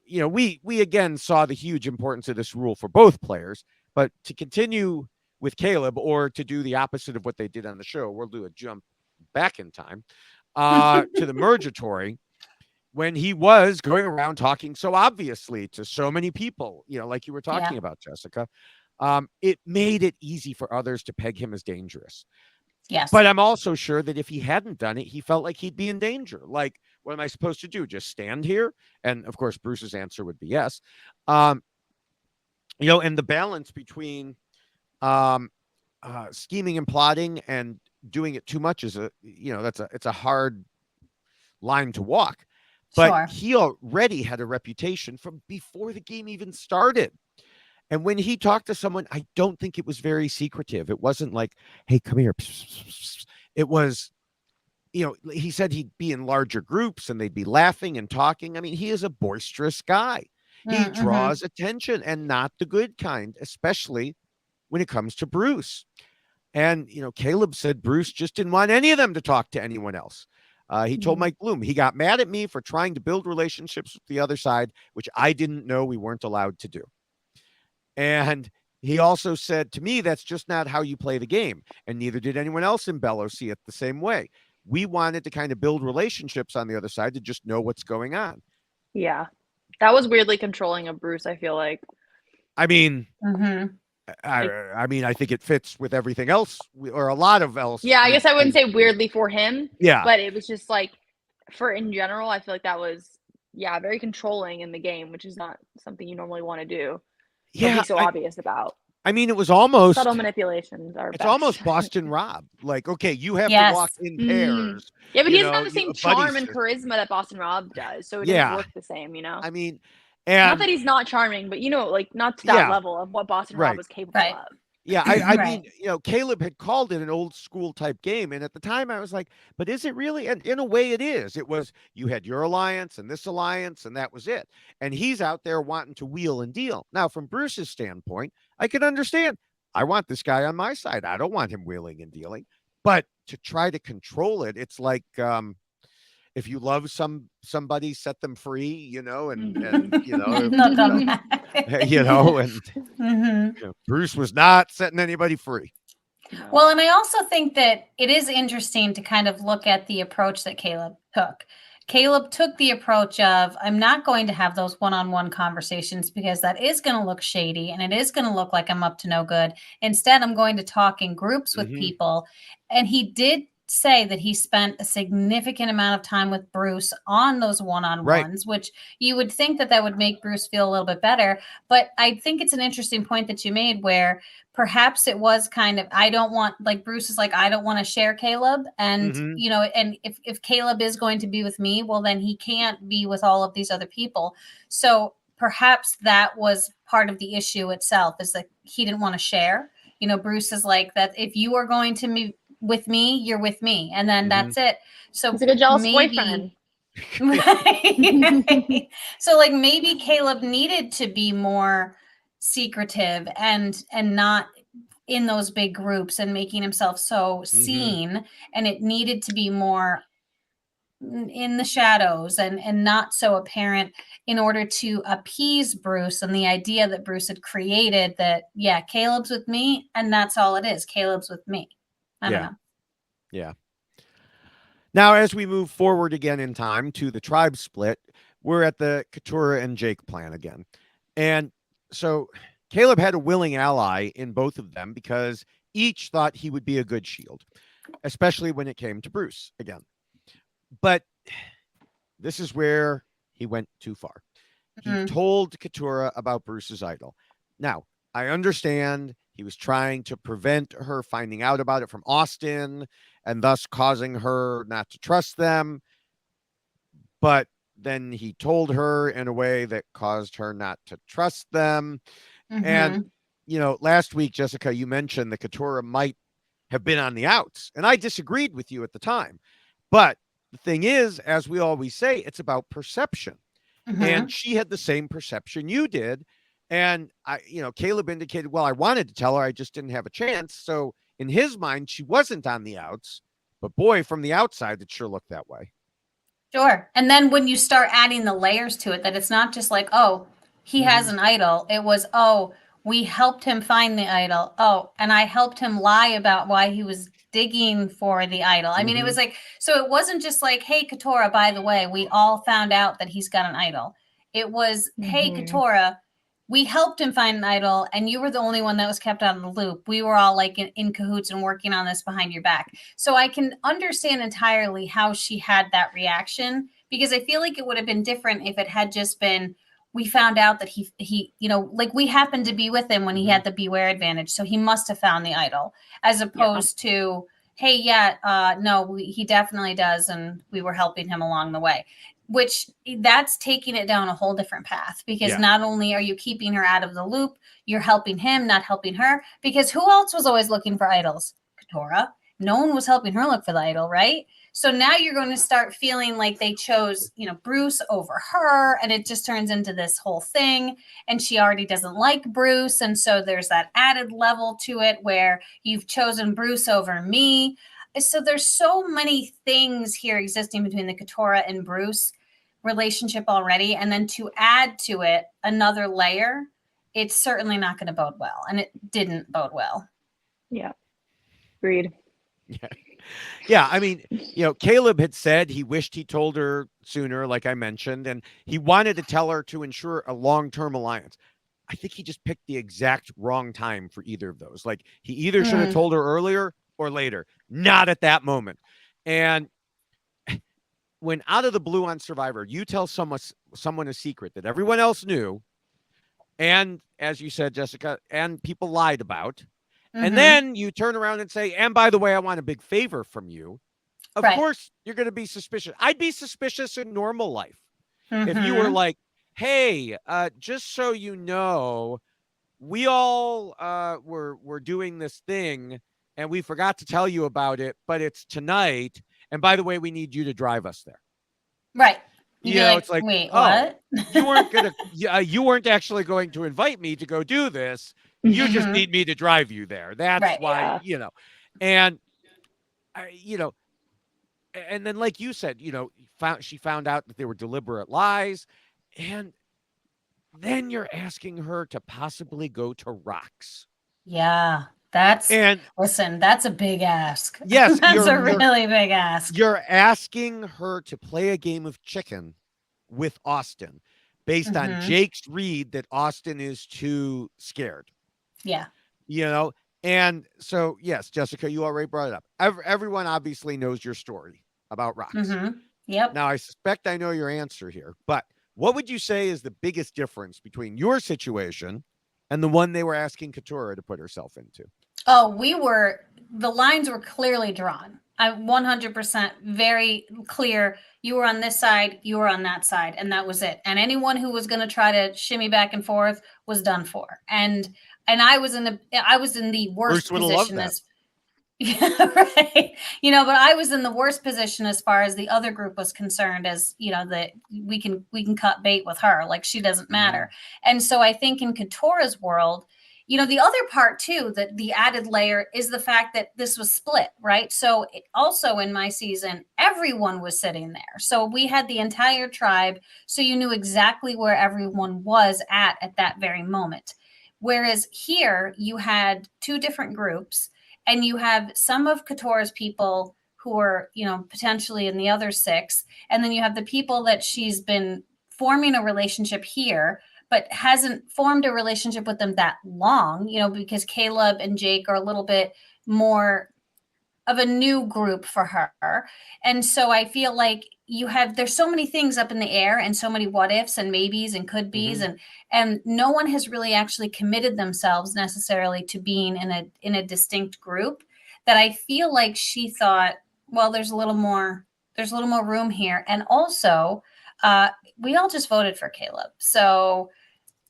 we again saw the huge importance of this rule for both players, but to continue with Kaleb, or to do the opposite of what they did on the show, we'll do a jump back in time to the Mergatory, when he was going around talking so obviously to so many people, like you were talking about, Jessica. It made it easy for others to peg him as dangerous. Yes. But I'm also sure that if he hadn't done it, he felt like he'd be in danger. Like, what am I supposed to do? Just stand here? And of course, Bruce's answer would be yes. And the balance between scheming and plotting and doing it too much is it's a hard line to walk. But he already had a reputation from before the game even started. And when he talked to someone, I don't think it was very secretive. It wasn't like, hey, come here. It was, he said he'd be in larger groups and they'd be laughing and talking. I mean, he is a boisterous guy. He draws attention, and not the good kind, especially when it comes to Bruce. And, Kaleb said Bruce just didn't want any of them to talk to anyone else. He told Mike Bloom, he got mad at me for trying to build relationships with the other side, which I didn't know we weren't allowed to do. And he also said to me, that's just not how you play the game. And neither did anyone else in Bellow see it the same way. We wanted to kind of build relationships on the other side to just know what's going on. Yeah. That was weirdly controlling of Bruce, I feel like. I mean, I think it fits with everything else, or a lot of else. Yeah, I guess I wouldn't say weirdly for him. Yeah. But it was just like, in general, I feel like that was, very controlling in the game, which is not something you normally want to do. Yeah. Be so obvious about. I mean, it was almost subtle manipulations are. It's best. almost Boston Rob. Like, okay, you have to walk in pairs. Yeah, but he doesn't have the same charm and charisma that Boston Rob does, so it doesn't work the same. I mean, not that he's not charming, but not to that level of what Boston Rob was capable of. Yeah, I mean, Kaleb had called it an old school type game. And at the time I was like, but is it really? And in a way it is. It was, you had your alliance and this alliance, and that was it. And he's out there wanting to wheel and deal. Now, from Bruce's standpoint, I can understand. I want this guy on my side. I don't want him wheeling and dealing. But to try to control it, it's like, if you love somebody, set them free, Bruce was not setting anybody free. Well, and I also think that it is interesting to kind of look at the approach that Kaleb took. Kaleb took the approach of, I'm not going to have those one-on-one conversations because that is going to look shady and it is going to look like I'm up to no good. Instead, I'm going to talk in groups with people. And he did say that he spent a significant amount of time with Bruce on those one-on-ones, which you would think that would make Bruce feel a little bit better. But I think it's an interesting point that you made where perhaps it was kind of, I don't want, like Bruce is like, I don't want to share Kaleb. And, and if Kaleb is going to be with me, well, then he can't be with all of these other people. So perhaps that was part of the issue itself, is that he didn't want to share. Bruce is like that. If you are going to be with me, you're with me, and then that's it. So it's like a jealous boyfriend. Right. So like maybe Kaleb needed to be more secretive and not in those big groups and making himself so seen, and it needed to be more in the shadows and not so apparent in order to appease Bruce and the idea that Bruce had created that, Kaleb's with me and that's all it is. Kaleb's with me. I don't know. Yeah. Now, as we move forward again in time to the tribe split, we're at the Katurah and Jake plan again. And so Kaleb had a willing ally in both of them because each thought he would be a good shield, especially when it came to Bruce again. But this is where he went too far. He told Katurah about Bruce's idol. Now, I understand He was trying to prevent her finding out about it from Austin and thus causing her not to trust them. But then he told her in a way that caused her not to trust them. And, last week, Jessica, you mentioned that Katurah might have been on the outs. And I disagreed with you at the time. But the thing is, as we always say, it's about perception. And she had the same perception you did. And Kaleb indicated, well, I wanted to tell her, I just didn't have a chance. So in his mind, she wasn't on the outs. But boy, from the outside, it sure looked that way. Sure. And then when you start adding the layers to it, that it's not just like, oh, he has an idol. It was, oh, we helped him find the idol. Oh, and I helped him lie about why he was digging for the idol. I mean, it was like, so it wasn't just like, hey, Katurah, by the way, we all found out that he's got an idol. It was, hey, Katurah, we helped him find an idol, and you were the only one that was kept out of the loop. We were all like in cahoots and working on this behind your back. So I can understand entirely how she had that reaction, because I feel like it would have been different if it had just been, we found out that he like we happened to be with him when he had the beware advantage. So he must have found the idol, as opposed to, hey, no, he definitely does. And we were helping him along the way. Which that's taking it down a whole different path, because not only are you keeping her out of the loop, you're helping him, not helping her. Because who else was always looking for idols? Katurah. No one was helping her look for the idol, right? So now you're going to start feeling like they chose, Bruce over her, and it just turns into this whole thing. And she already doesn't like Bruce, and so there's that added level to it where you've chosen Bruce over me. So there's so many things here existing between the Katurah and Bruce relationship already. And then to add to it another layer, it's certainly not going to bode well. And it didn't bode well. Yeah. Agreed. Yeah. I mean, Kaleb had said he wished he told her sooner, like I mentioned, and he wanted to tell her to ensure a long-term alliance. I think he just picked the exact wrong time for either of those. Like, he either should have told her earlier or later, not at that moment. And when out of the blue on Survivor, you tell someone a secret that everyone else knew, and as you said, Jessica, and people lied about, and then you turn around and say, and by the way, I want a big favor from you. Of course, you're going to be suspicious. I'd be suspicious in normal life. If you were like, hey, just so you know, we all were doing this thing, and we forgot to tell you about it, but it's tonight. And by the way, we need you to drive us there. Right. It's like, wait, what? you weren't actually going to invite me to go do this. You just need me to drive you there. That's why, and and then, like you said, she found out that they were deliberate lies, and then you're asking her to possibly go to Rocks. Yeah. Listen, that's a big ask. Yes. That's a really big ask. You're asking her to play a game of chicken with Austin based on Jake's read that Austin is too scared. Yeah. And so, yes, Jessica, you already brought it up. Everyone obviously knows your story about Rocks. Yep. Now, I suspect I know your answer here, but what would you say is the biggest difference between your situation and the one they were asking Katurah to put herself into? Oh, the lines were clearly drawn. I'm 100% very clear. You were on this side, you were on that side, and that was it. And anyone who was going to try to shimmy back and forth was done for. And I was in the worst position as right. But I was in the worst position as far as the other group was concerned, as that we can cut bait with her, like she doesn't matter. And so I think in Katurah's world, the other part too, that the added layer is the fact that this was split, right? So also in my season, everyone was sitting there. So we had the entire tribe. So you knew exactly where everyone was at that very moment. Whereas here you had two different groups, and you have some of Katurah's people who are, potentially in the other 6. And then you have the people that she's been forming a relationship here, but hasn't formed a relationship with them that long, because Kaleb and Jake are a little bit more of a new group for her. And so I feel like there's so many things up in the air and so many what ifs and maybes and could be's, and no one has really actually committed themselves necessarily to being in a distinct group, that I feel like she thought, well, there's a little more room here. And also, we all just voted for Kaleb. So,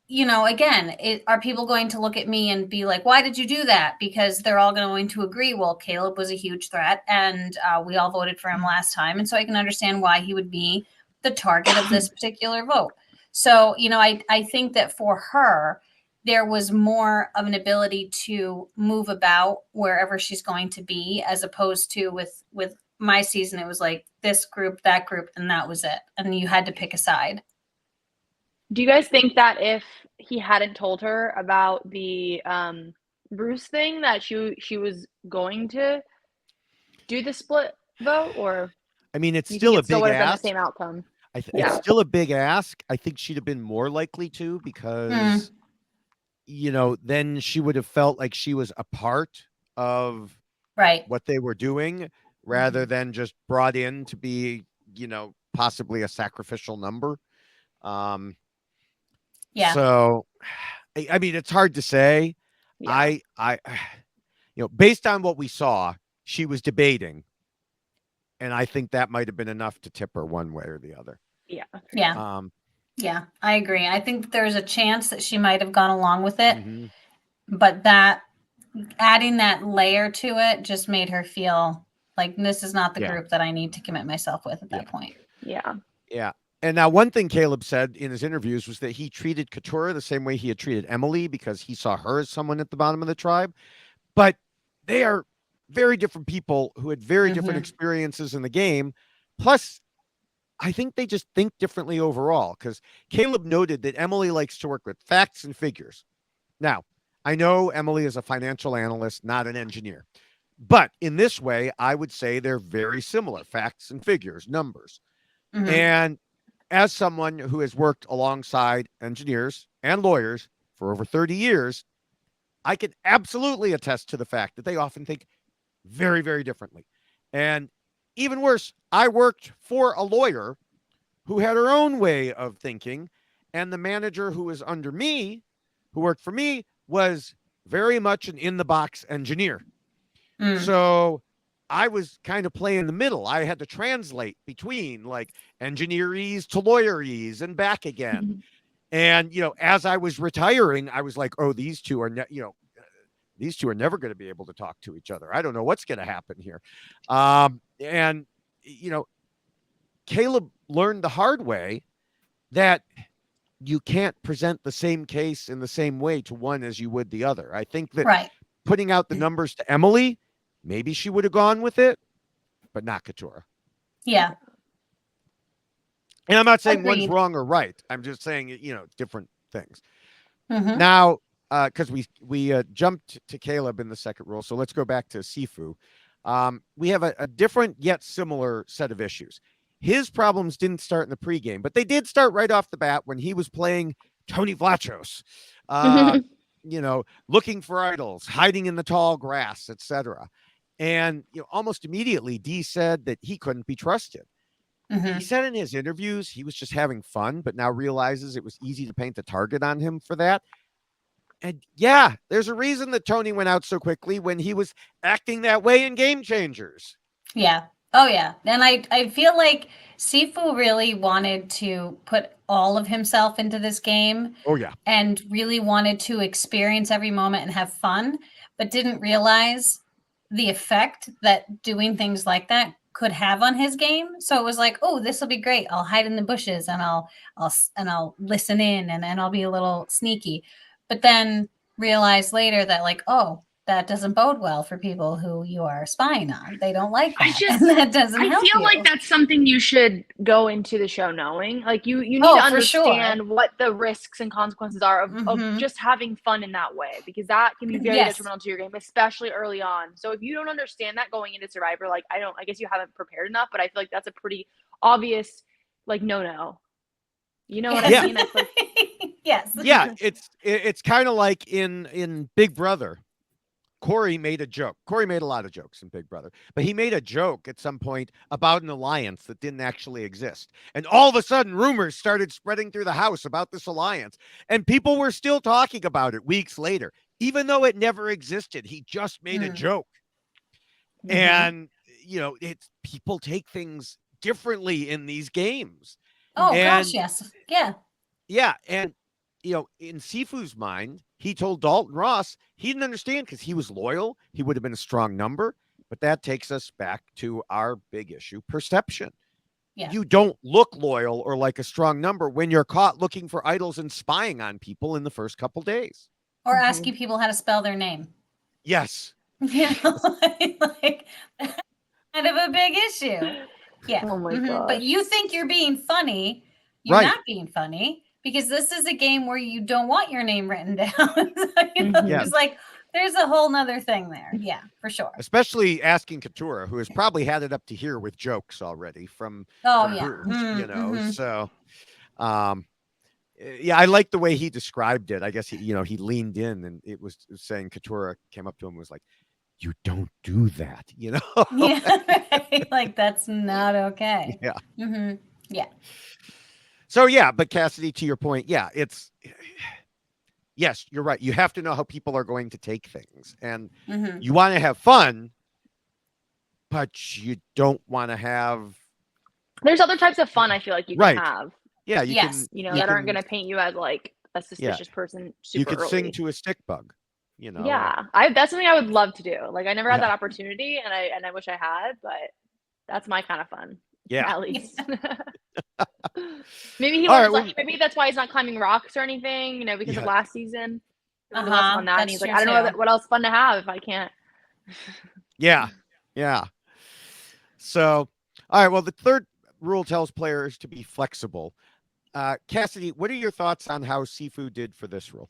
again, are people going to look at me and be like, why did you do that? Because they're all going to agree, well, Kaleb was a huge threat and we all voted for him last time. And so I can understand why he would be the target of this particular vote. So, I think that for her, there was more of an ability to move about wherever she's going to be, as opposed to with my season, it was like this group, that group, and that was it. And you had to pick a side. Do you guys think that if he hadn't told her about the Bruce thing, that she was going to do the split vote? Or I mean, it's still a big would have ask. been the same outcome. It's still a big ask. I think she'd have been more likely to, because then she would have felt like she was a part of what they were doing, rather than just brought in to be, possibly a sacrificial number. So, I mean, it's hard to say. I based on what we saw, she was debating, and I think that might have been enough to tip her one way or the other. Yeah, I agree. I think there's a chance that she might have gone along with it, but that adding that layer to it just made her feel like this is not the group that I need to commit myself with at that point. Yeah. And now, one thing Kaleb said in his interviews was that he treated Katurah the same way he had treated Emily, because he saw her as someone at the bottom of the tribe. But they are very different people who had very different experiences in the game. Plus, I think they just think differently overall, because Kaleb noted that Emily likes to work with facts and figures. Now, I know Emily is a financial analyst, not an engineer. But in this way, I would say they're very similar: facts and figures, numbers. And as someone who has worked alongside engineers and lawyers for over 30 years, I can absolutely attest to the fact that they often think very, very differently. And even worse, I worked for a lawyer who had her own way of thinking, and the manager who was under me, who worked for me, was very much an in-the-box engineer. So I was kind of playing the middle. I had to translate between like engineerese to lawyerese and back again. And, as I was retiring, I was like, oh, these two are never going to be able to talk to each other. I don't know what's going to happen here. And, Kaleb learned the hard way that you can't present the same case in the same way to one as you would the other. I think that putting out the numbers to Emily, maybe she would have gone with it, but not Katurah. Yeah. And I'm not saying one's wrong or right. I'm just saying, different things. Now, because we jumped to Kaleb in the second rule, so let's go back to Sefue. We have a different yet similar set of issues. His problems didn't start in the pregame, but they did start right off the bat when he was playing Tony Vlachos. Looking for idols, hiding in the tall grass, etc. And almost immediately, Dee said that he couldn't be trusted. He said in his interviews he was just having fun, but now realizes it was easy to paint a target on him for that. And there's a reason that Tony went out so quickly when he was acting that way in Game Changers. Yeah. Oh, yeah. And I feel like Sefue really wanted to put all of himself into this game. Oh, yeah. And really wanted to experience every moment and have fun, but didn't realize the effect that doing things like that could have on his game. So it was like, oh, this will be great. I'll hide in the bushes and I'll listen in and I'll be a little sneaky. But then realize later that like, oh, that doesn't bode well for people who you are spying on. They don't like that. That doesn't help you. I feel like that's something you should go into the show knowing. Like you need to understand what the risks and consequences are of just having fun in that way, because that can be very detrimental to your game, especially early on. So if you don't understand that going into Survivor, like I guess you haven't prepared enough, but I feel like that's a pretty obvious like no. You know what I mean? That's like yes. Yeah, it's kind of like in Big Brother. Corey made a joke. Corey made a lot of jokes in Big Brother, but he made a joke at some point about an alliance that didn't actually exist. And all of a sudden, rumors started spreading through the house about this alliance, and people were still talking about it weeks later, even though it never existed. He just made a joke. And, it's people take things differently in these games. Oh, gosh, yes. Yeah. Yeah. And, in Sefu's mind, he told Dalton Ross he didn't understand because he was loyal. He would have been a strong number. But that takes us back to our big issue, perception. Yeah. You don't look loyal or like a strong number when you're caught looking for idols and spying on people in the first couple days. Or asking people how to spell their name. Yes. Like kind of a big issue. Yeah. Oh my God. But you think you're being funny. You're not being funny because this is a game where you don't want your name written down. It's like there's a whole nother thing there. Yeah, for sure. Especially asking Katurah, who has probably had it up to here with jokes already from Bruce, So I like the way he described it. I guess he leaned in and it was saying Katurah came up to him and was like, you don't do that, Yeah, right? Like that's not okay. Yeah. Yeah. So but Cassidy, to your point, yes, you're right. You have to know how people are going to take things, and you want to have fun, but you don't want to have. There's other types of fun I feel like you can have. Yeah, you can. That aren't going to paint you as like a suspicious person. Super you could early. Sing to a stick bug. Yeah, that's something I would love to do. Like I never had that opportunity, and I wish I had, but that's my kind of fun. Yeah, at least. Maybe he was maybe that's why he's not climbing rocks or anything. Because of last season. On that, and he's like, I don't know what else fun to have if I can't. Yeah. So, all right. Well, the third rule tells players to be flexible. Cassidy, what are your thoughts on how Sefue did for this rule?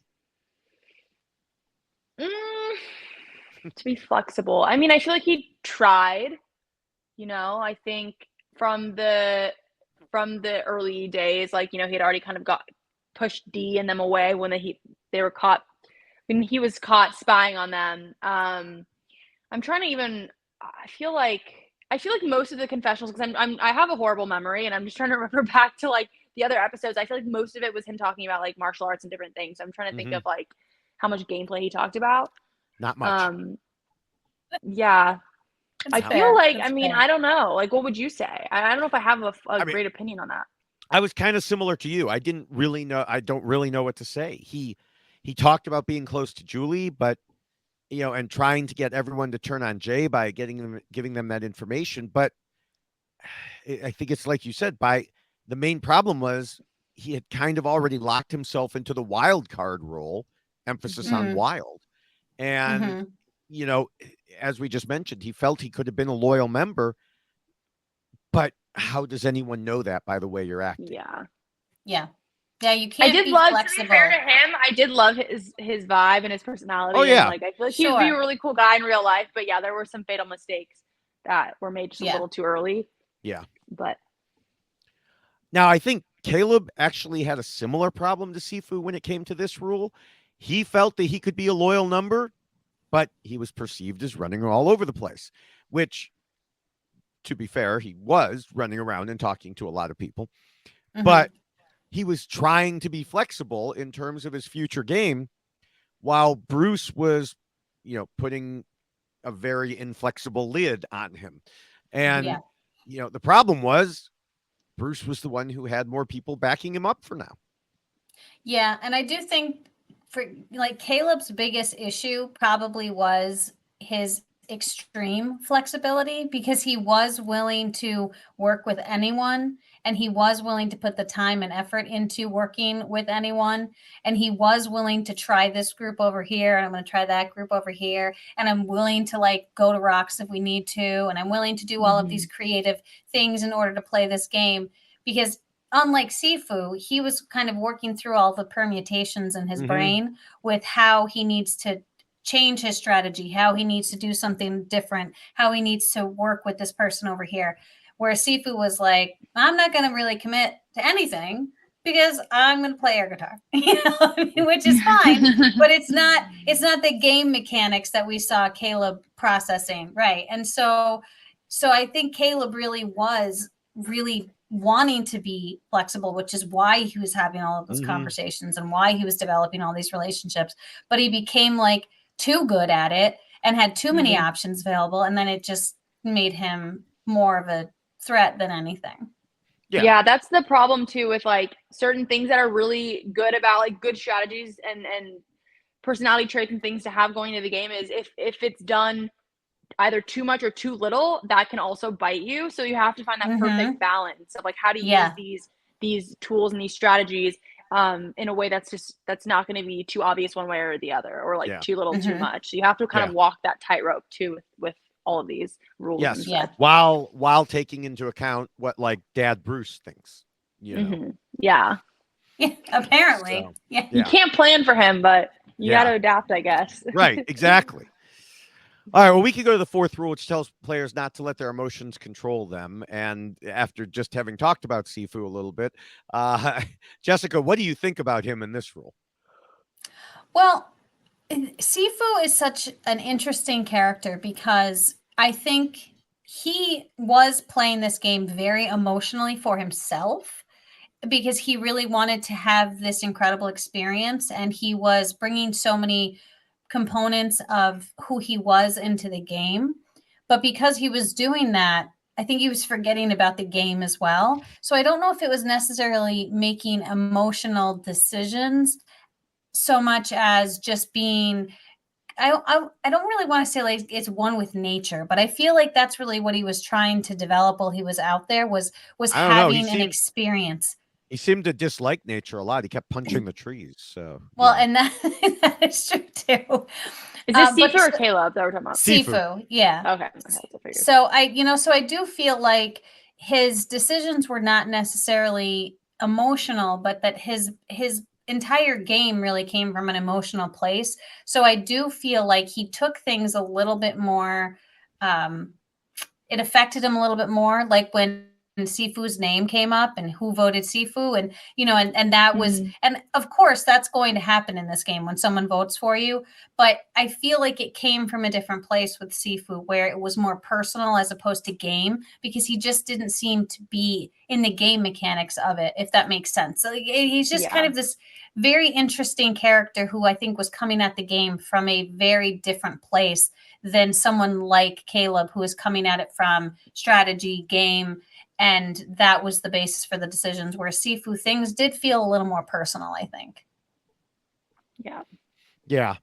To be flexible. I mean, I feel like he tried. I think from the early days, like he had already kind of got pushed D and them away when they were caught. When he was caught spying on them. I'm trying to even. I feel like most of the confessionals, because I have a horrible memory, and I'm just trying to remember back to like the other episodes. I feel like most of it was him talking about like martial arts and different things. I'm trying to think of like how much gameplay he talked about. Not much. Yeah. That's I fair. feel like, That's I mean, fair. I don't know. Like, what would you say? I don't know if I have a great opinion on that. I was kind of similar to you. I don't really know what to say. He talked about being close to Julie, but and trying to get everyone to turn on Jay by giving them that information. But I think it's like you said, the main problem was he had kind of already locked himself into the wild card role, emphasis on wild. And, as we just mentioned, he felt he could have been a loyal member, but how does anyone know that by the way you're acting? Yeah. You can't. I did love, flexible. To be fair to him, I did love his vibe and his personality. Oh yeah, and, like I feel like he would be a really cool guy in real life. But yeah, there were some fatal mistakes that were made just a little too early. Yeah, but now I think Kaleb actually had a similar problem to Sefue when it came to this rule. He felt that he could be a loyal number, but he was perceived as running all over the place. Which, to be fair, he was running around and talking to a lot of people, but he was trying to be flexible in terms of his future game, while Bruce was, putting a very inflexible lid on him. And, the problem was Bruce was the one who had more people backing him up for now. Yeah. And I do think for like Caleb's biggest issue probably was his extreme flexibility, because he was willing to work with anyone, and he was willing to put the time and effort into working with anyone, and he was willing to try this group over here, and I'm going to try that group over here, and I'm willing to like go to rocks if we need to, and I'm willing to do all of these creative things in order to play this game, because unlike Sefue, he was kind of working through all the permutations in his brain with how he needs to change his strategy, how he needs to do something different, how he needs to work with this person over here. Where Sefue was like, I'm not going to really commit to anything because I'm going to play air guitar, which is fine, but it's not the game mechanics that we saw Kaleb processing. Right. And so I think Kaleb really was wanting to be flexible, which is why he was having all of those conversations and why he was developing all these relationships, but he became like too good at it and had too many options available. And then it just made him more of a threat than anything. Yeah, that's the problem too with like certain things that are really good about like good strategies and personality traits and things to have going into the game is if it's done either too much or too little, that can also bite you. So you have to find that perfect balance of like how to use these tools and these strategies in a way that's not going to be too obvious one way or the other, or like too little, too much. So you have to kind of walk that tightrope too with all of these rules. Yes. While taking into account what like Dad Bruce thinks, you know. Yeah, apparently. So, you can't plan for him, but you got to adapt, I guess. Right, exactly. All right, well, we could go to the fourth rule, which tells players not to let their emotions control them. And after just having talked about Sefue a little bit, Jessica, what do you think about him in this rule? Well, Sefue is such an interesting character because I think he was playing this game very emotionally for himself because he really wanted to have this incredible experience, and he was bringing so many components of who he was into the game. But because he was doing that, I think he was forgetting about the game as well. So I don't know if it was necessarily making emotional decisions so much as just being, I don't really want to say like it's one with nature, but I feel like that's really what he was trying to develop while he was out there was having an experience. He seemed to dislike nature a lot. He kept punching the trees. So and that is true too. Is this Sefue or Kaleb that we're talking about? Sefue, yeah. Okay. So I do feel like his decisions were not necessarily emotional, but that his entire game really came from an emotional place. So I do feel like he took things a little bit more. It affected him a little bit more, like when Sifu's name came up and who voted Sefue, and and that was, and of course that's going to happen in this game when someone votes for you, but I feel like it came from a different place with Sefue where it was more personal as opposed to game, because he just didn't seem to be in the game mechanics of it, if that makes sense. So he's just kind of this very interesting character who I think was coming at the game from a very different place than someone like Kaleb, who is coming at it from strategy, game, and that was the basis for the decisions, where Sefue, things did feel a little more personal, I think. Yeah.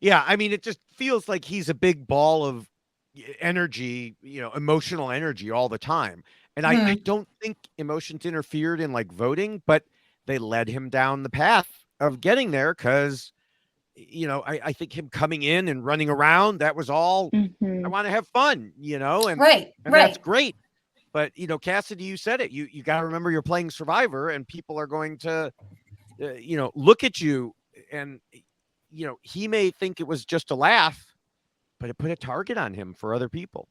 I mean, it just feels like he's a big ball of energy, emotional energy all the time. And I don't think emotions interfered in like voting, but they led him down the path of getting there because, I think him coming in and running around, that was all, I want to have fun, and that's great. But, Cassidy, you said it. You got to remember you're playing Survivor, and people are going to, look at you, and, he may think it was just a laugh, but it put a target on him for other people.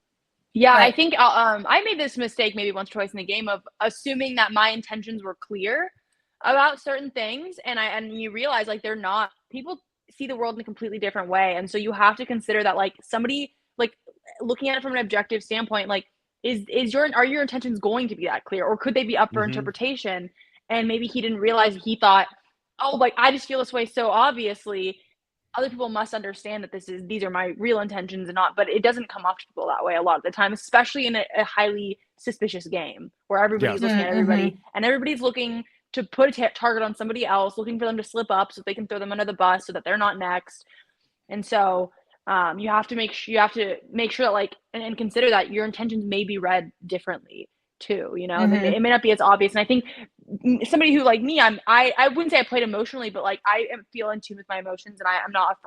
Yeah, I think I made this mistake maybe once or twice in the game of assuming that my intentions were clear about certain things, and you realize like they're not. People see the world in a completely different way, and so you have to consider that like somebody like looking at it from an objective standpoint, like are your intentions going to be that clear, or could they be up for interpretation? And maybe he didn't realize, he thought, oh, like I just feel this way so obviously other people must understand that these are my real intentions and not, but it doesn't come off to people that way a lot of the time, especially in a highly suspicious game where everybody's looking at everybody and everybody's looking to put a target on somebody else, looking for them to slip up so they can throw them under the bus so that they're not next. And so you have to make sure that like and consider that your intentions may be read differently too, it may not be as obvious. And I think somebody who like me, I wouldn't say I played emotionally, but like I feel in tune with my emotions, and I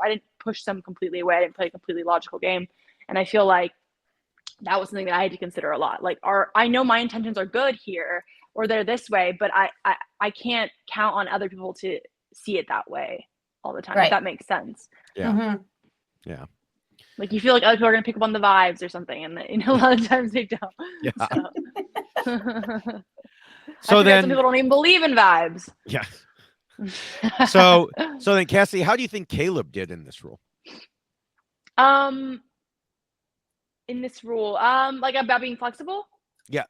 didn't push them completely away. I didn't play a completely logical game, and I feel like that was something that I had to consider a lot. Like, I know my intentions are good here, or they're this way, but I can't count on other people to see it that way all the time. If that makes sense. Yeah. Like you feel like other people are going to pick up on the vibes or something, and a lot of times they don't. Yeah. So then some people don't even believe in vibes. Yeah. So then, Cassie, how do you think Kaleb did in this rule? In this rule, like about being flexible? Yeah.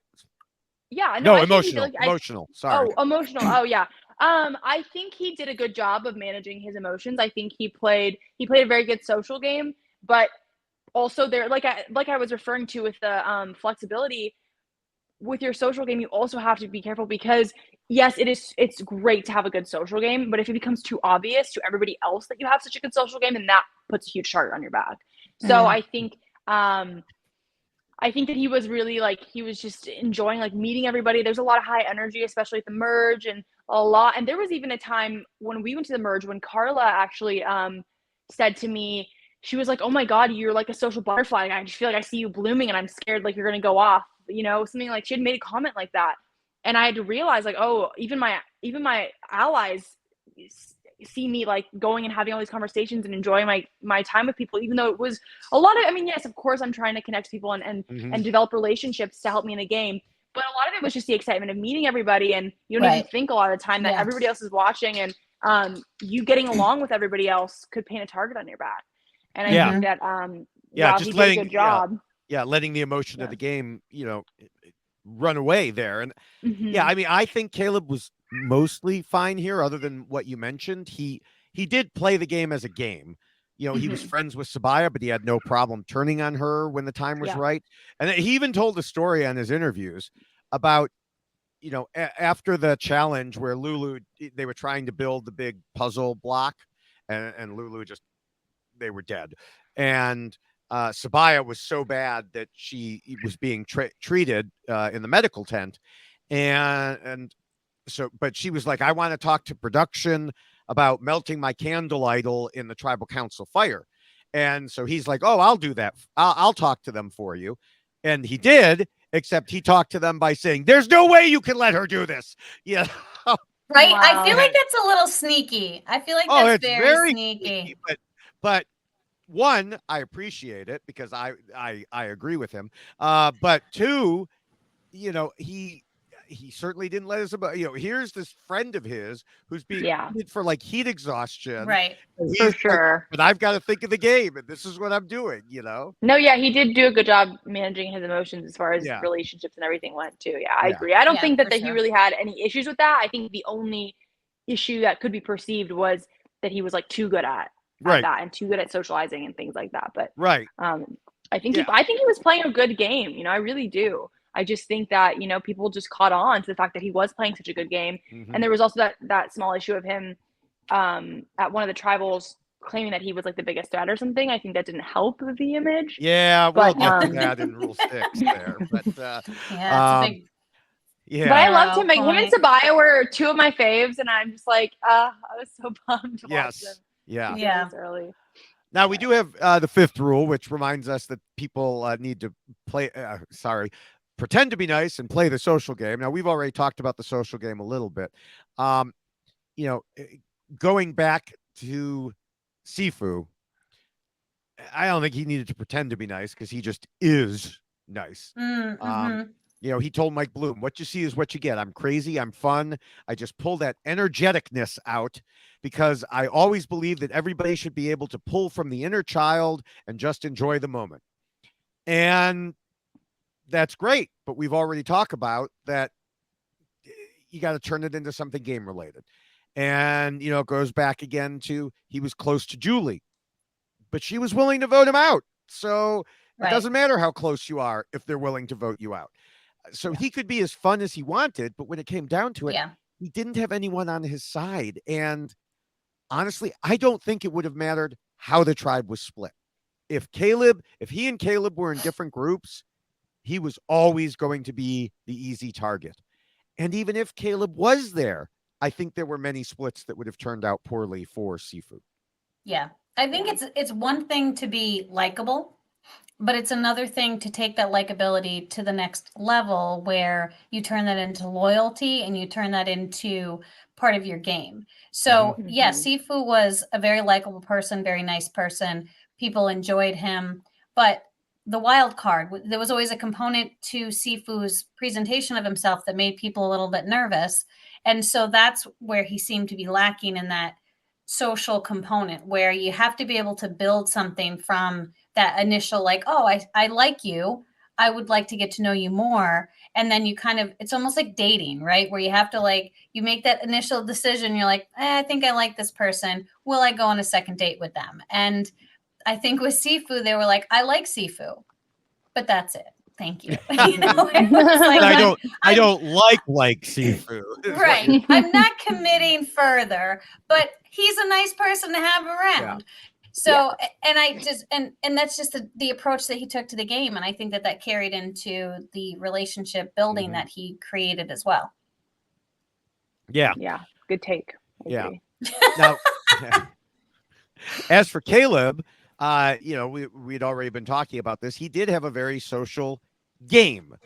Yeah. No, emotional. Emotional. Sorry. Oh, emotional. Oh, yeah. I think he did a good job of managing his emotions. I think he played a very good social game, but also there, like I was referring to with the flexibility with your social game, you also have to be careful because yes, it's great to have a good social game, but if it becomes too obvious to everybody else that you have such a good social game, then that puts a huge target on your back. So I think that he was really he was just enjoying meeting everybody. There's a lot of high energy, especially at the merge, and there was even a time when we went to the merge when Carla actually said to me, she was like, "Oh my God, you're like a social butterfly. I just feel like I see you blooming and I'm scared you're going to go off." Something she had made a comment like that. And I had to realize oh, even my allies see me going and having all these conversations and enjoying my time with people, even though it was a lot of, yes, of course I'm trying to connect to people and develop relationships to help me in the game. But a lot of it was just the excitement of meeting everybody, and you don't even think a lot of the time that everybody else is watching, and you getting along with everybody else could paint a target on your back. And I think that just he did letting a good job. letting the emotion of the game, run away there. And Mm-hmm. I think Kaleb was mostly fine here, other than what you mentioned. He did play the game as a game. He was friends with Sabaya, but he had no problem turning on her when the time was right. And he even told a story on his interviews about, after the challenge where Lulu, they were trying to build the big puzzle block, and Lulu they were dead. And Sabaya was so bad that she was being treated in the medical tent. And so, but she was like, I want to talk to production about melting my candle idol in the tribal council fire. And so he's like, oh, I'll do that. I'll talk to them for you. And he did, except he talked to them by saying, there's no way you can let her do this. Yeah. Right. Wow. I feel like that's a little sneaky. I feel like that's very sneaky. But one, I appreciate it because I agree with him. But two, he certainly didn't let us about, here's this friend of his who's being treated for heat exhaustion. Right. For sure. But I've got to think of the game, and this is what I'm doing, No, yeah, he did do a good job managing his emotions as far as relationships and everything went too. Yeah, I agree. I don't think that he really had any issues with that. I think the only issue that could be perceived was that he was too good at that and too good at socializing and things like that. But I think he was playing a good game. I really do. I just think that, people just caught on to the fact that he was playing such a good game. And there was also that small issue of him at one of the tribals claiming that he was the biggest threat or something. I think that didn't help with the image. Yeah, we'll get to that in Rule 6 there. But it's a big but I loved him. Him and Sabaya were two of my faves, and I'm just I was so bummed to watch them. Yeah. Early. Now we do have the 5th rule, which reminds us that people need to pretend to be nice and play the social game. Now we've already talked about the social game a little bit. Going back to Sefue, I don't think he needed to pretend to be nice because he just is nice. He told Mike Bloom, what you see is what you get. I'm crazy. I'm fun. I just pull that energeticness out because I always believe that everybody should be able to pull from the inner child and just enjoy the moment. And that's great. But we've already talked about that. You got to turn it into something game related. And, it goes back again to he was close to Julie, but she was willing to vote him out. So it doesn't matter how close you are if they're willing to vote you out. So he could be as fun as he wanted, but when it came down to it, he didn't have anyone on his side. And honestly, I don't think it would have mattered how the tribe was split. If he and Kaleb were in different groups, he was always going to be the easy target. And even if Kaleb was there, I think there were many splits that would have turned out poorly for Sefue. Yeah. I think it's one thing to be likable, but it's another thing to take that likability to the next level where you turn that into loyalty and you turn that into part of your game. So Sefue was a very likable person, very nice person. People enjoyed him, but the wild card. There was always a component to Sifu's presentation of himself that made people a little bit nervous. And so that's where he seemed to be lacking in that social component, where you have to be able to build something from that initial, like, oh, I like you. I would like to get to know you more. And then you kind of, it's almost like dating, right? Where you have to, like, you make that initial decision. You're like, I think I like this person. Will I go on a second date with them? And I think with Sefue, they were like, I like Sefue, but that's it. Thank you. You know, like, I don't like Sefue. Right. I'm not committing further, but he's a nice person to have around. Yeah. So, and I just, and that's just the approach that he took to the game. And I think that carried into the relationship building that he created as well. Yeah. Yeah. Good take. Yeah. Now, as for Kaleb, you know, we'd already been talking about this. He did have a very social game.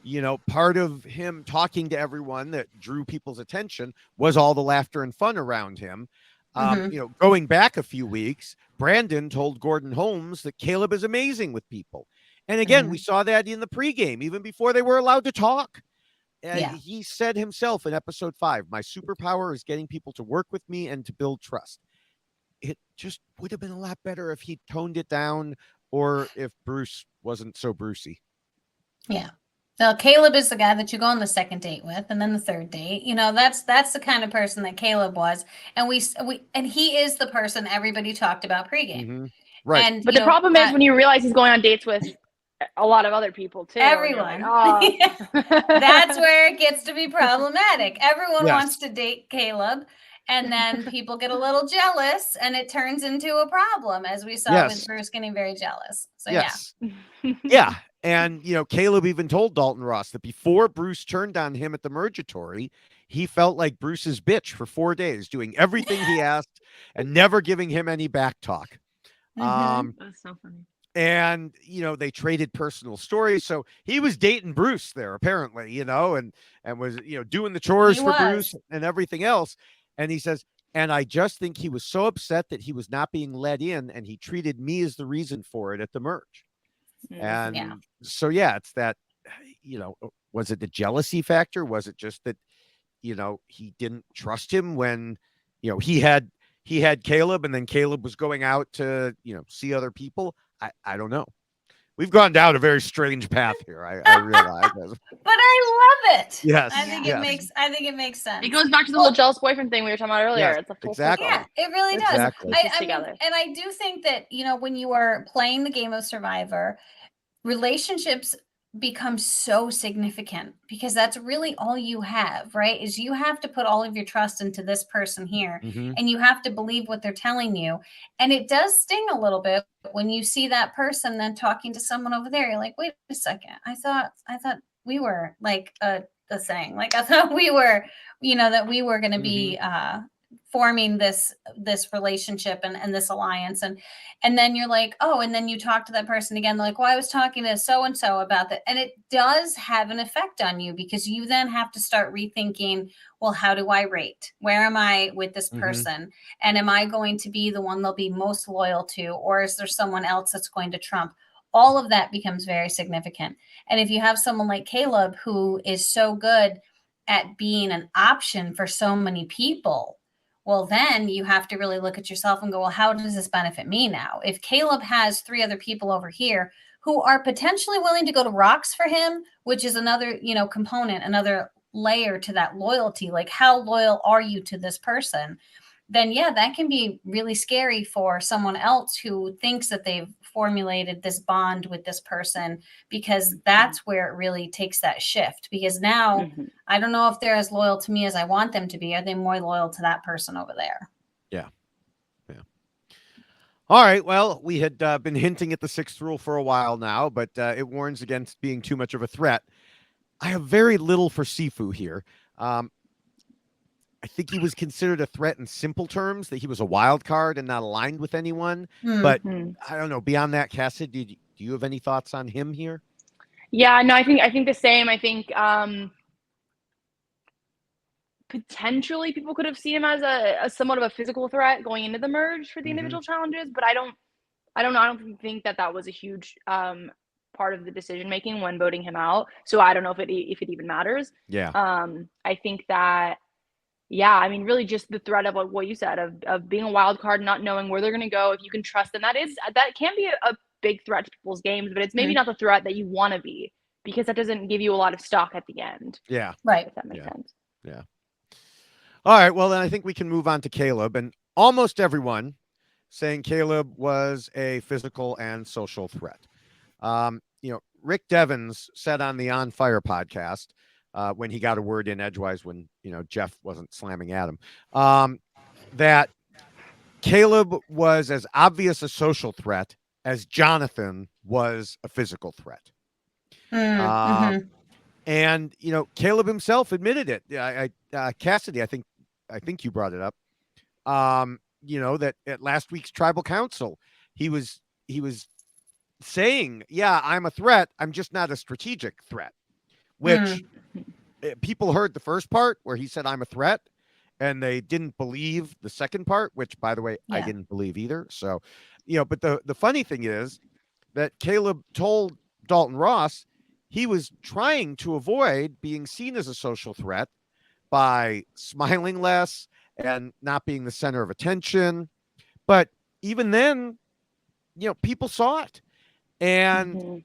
You know, part of him talking to everyone that drew people's attention was all the laughter and fun around him. You know, going back a few weeks, Brandon told Gordon Holmes that Kaleb is amazing with people. And again, we saw that in the pregame, even before they were allowed to talk. He said himself in episode 5, my superpower is getting people to work with me and to build trust. It just would have been a lot better if he toned it down, or if Bruce wasn't so Brucey. Yeah. Now, Kaleb is the guy that you go on the second date with, and then the third date. You know, that's the kind of person that Kaleb was, and and he is the person everybody talked about pregame. Right. But the problem is when you realize he's going on dates with a lot of other people too. Everyone. Like, oh. That's where it gets to be problematic. Everyone wants to date Kaleb. And then people get a little jealous, and it turns into a problem, as we saw with Bruce getting very jealous. So, yeah. And, you know, Kaleb even told Dalton Ross that before Bruce turned on him at the Mergatory, he felt like Bruce's bitch for 4 days, doing everything he asked and never giving him any back talk. That's so funny. And, you know, they traded personal stories. So he was dating Bruce there, apparently, you know, and was, you know, doing the chores for Bruce and everything else. And he says, and I just think he was so upset that he was not being let in, and he treated me as the reason for it at the merge. And so, it's that, you know, was it the jealousy factor? Was it just that, you know, he didn't trust him when, you know, he had Kaleb, and then Kaleb was going out to, you know, see other people? I don't know. We've gone down a very strange path here. I realize, but I love it. Yes, I think it makes sense. It goes back to the whole jealous boyfriend thing we were talking about earlier. Yes, it's a full circle. Yeah, it really does. Exactly. I mean, and I do think that, you know, when you are playing the game of Survivor, relationships become so significant, because that's really all you have, right? Is you have to put all of your trust into this person here, and you have to believe what they're telling you. And it does sting a little bit when you see that person then talking to someone over there. You're like, wait a second, I thought we were like the thing. Like, I thought we were, you know, that we were going to be forming this relationship and this alliance, and then you're like, oh, and then you talk to that person again, they're like, well, I was talking to so and so about that, and it does have an effect on you, because you then have to start rethinking, well, how do I rate? Where am I with this person? And am I going to be the one they'll be most loyal to, or is there someone else that's going to trump? All of that becomes very significant. And if you have someone like Kaleb, who is so good at being an option for so many people, well, then you have to really look at yourself and go, well, how does this benefit me now? If Kaleb has 3 other people over here who are potentially willing to go to rocks for him, which is another, you know, component, another layer to that loyalty, like how loyal are you to this person? Then, that can be really scary for someone else who thinks that they've formulated this bond with this person, because that's where it really takes that shift. Because now I don't know if they're as loyal to me as I want them to be. Are they more loyal to that person over there? Yeah. All right. Well, we had been hinting at the 6th rule for a while now, but it warns against being too much of a threat. I have very little for Sefue here. I think he was considered a threat in simple terms, that he was a wild card and not aligned with anyone. But I don't know. Beyond that, Cassidy, do you have any thoughts on him here? Yeah, no, I think the same. I think potentially people could have seen him as a somewhat of a physical threat going into the merge for the individual challenges, but I don't I don't know. I don't think that was a huge part of the decision making when voting him out. So I don't know if it even matters. Yeah. I think that, yeah, I mean, really just the threat of what you said of being a wild card, not knowing where they're going to go, if you can trust them, that can be a big threat to people's games, but it's maybe not the threat that you want to be, because that doesn't give you a lot of stock at the end. Yeah. Right. If that makes sense. Yeah. All right. Well, then I think we can move on to Kaleb, and almost everyone saying Kaleb was a physical and social threat. Rick Devens said on the On Fire podcast when he got a word in edgewise when, Jeff wasn't slamming at him, that Kaleb was as obvious a social threat as Jonathan was a physical threat. And, Kaleb himself admitted it. Cassidy, I think you brought it up. That at last week's tribal council, he was saying, yeah, I'm a threat. I'm just not a strategic threat, which people heard the first part where he said, I'm a threat, and they didn't believe the second part, which, by the way, I didn't believe either. So, but the funny thing is that Kaleb told Dalton Ross he was trying to avoid being seen as a social threat by smiling less and not being the center of attention. But even then, people saw it. And,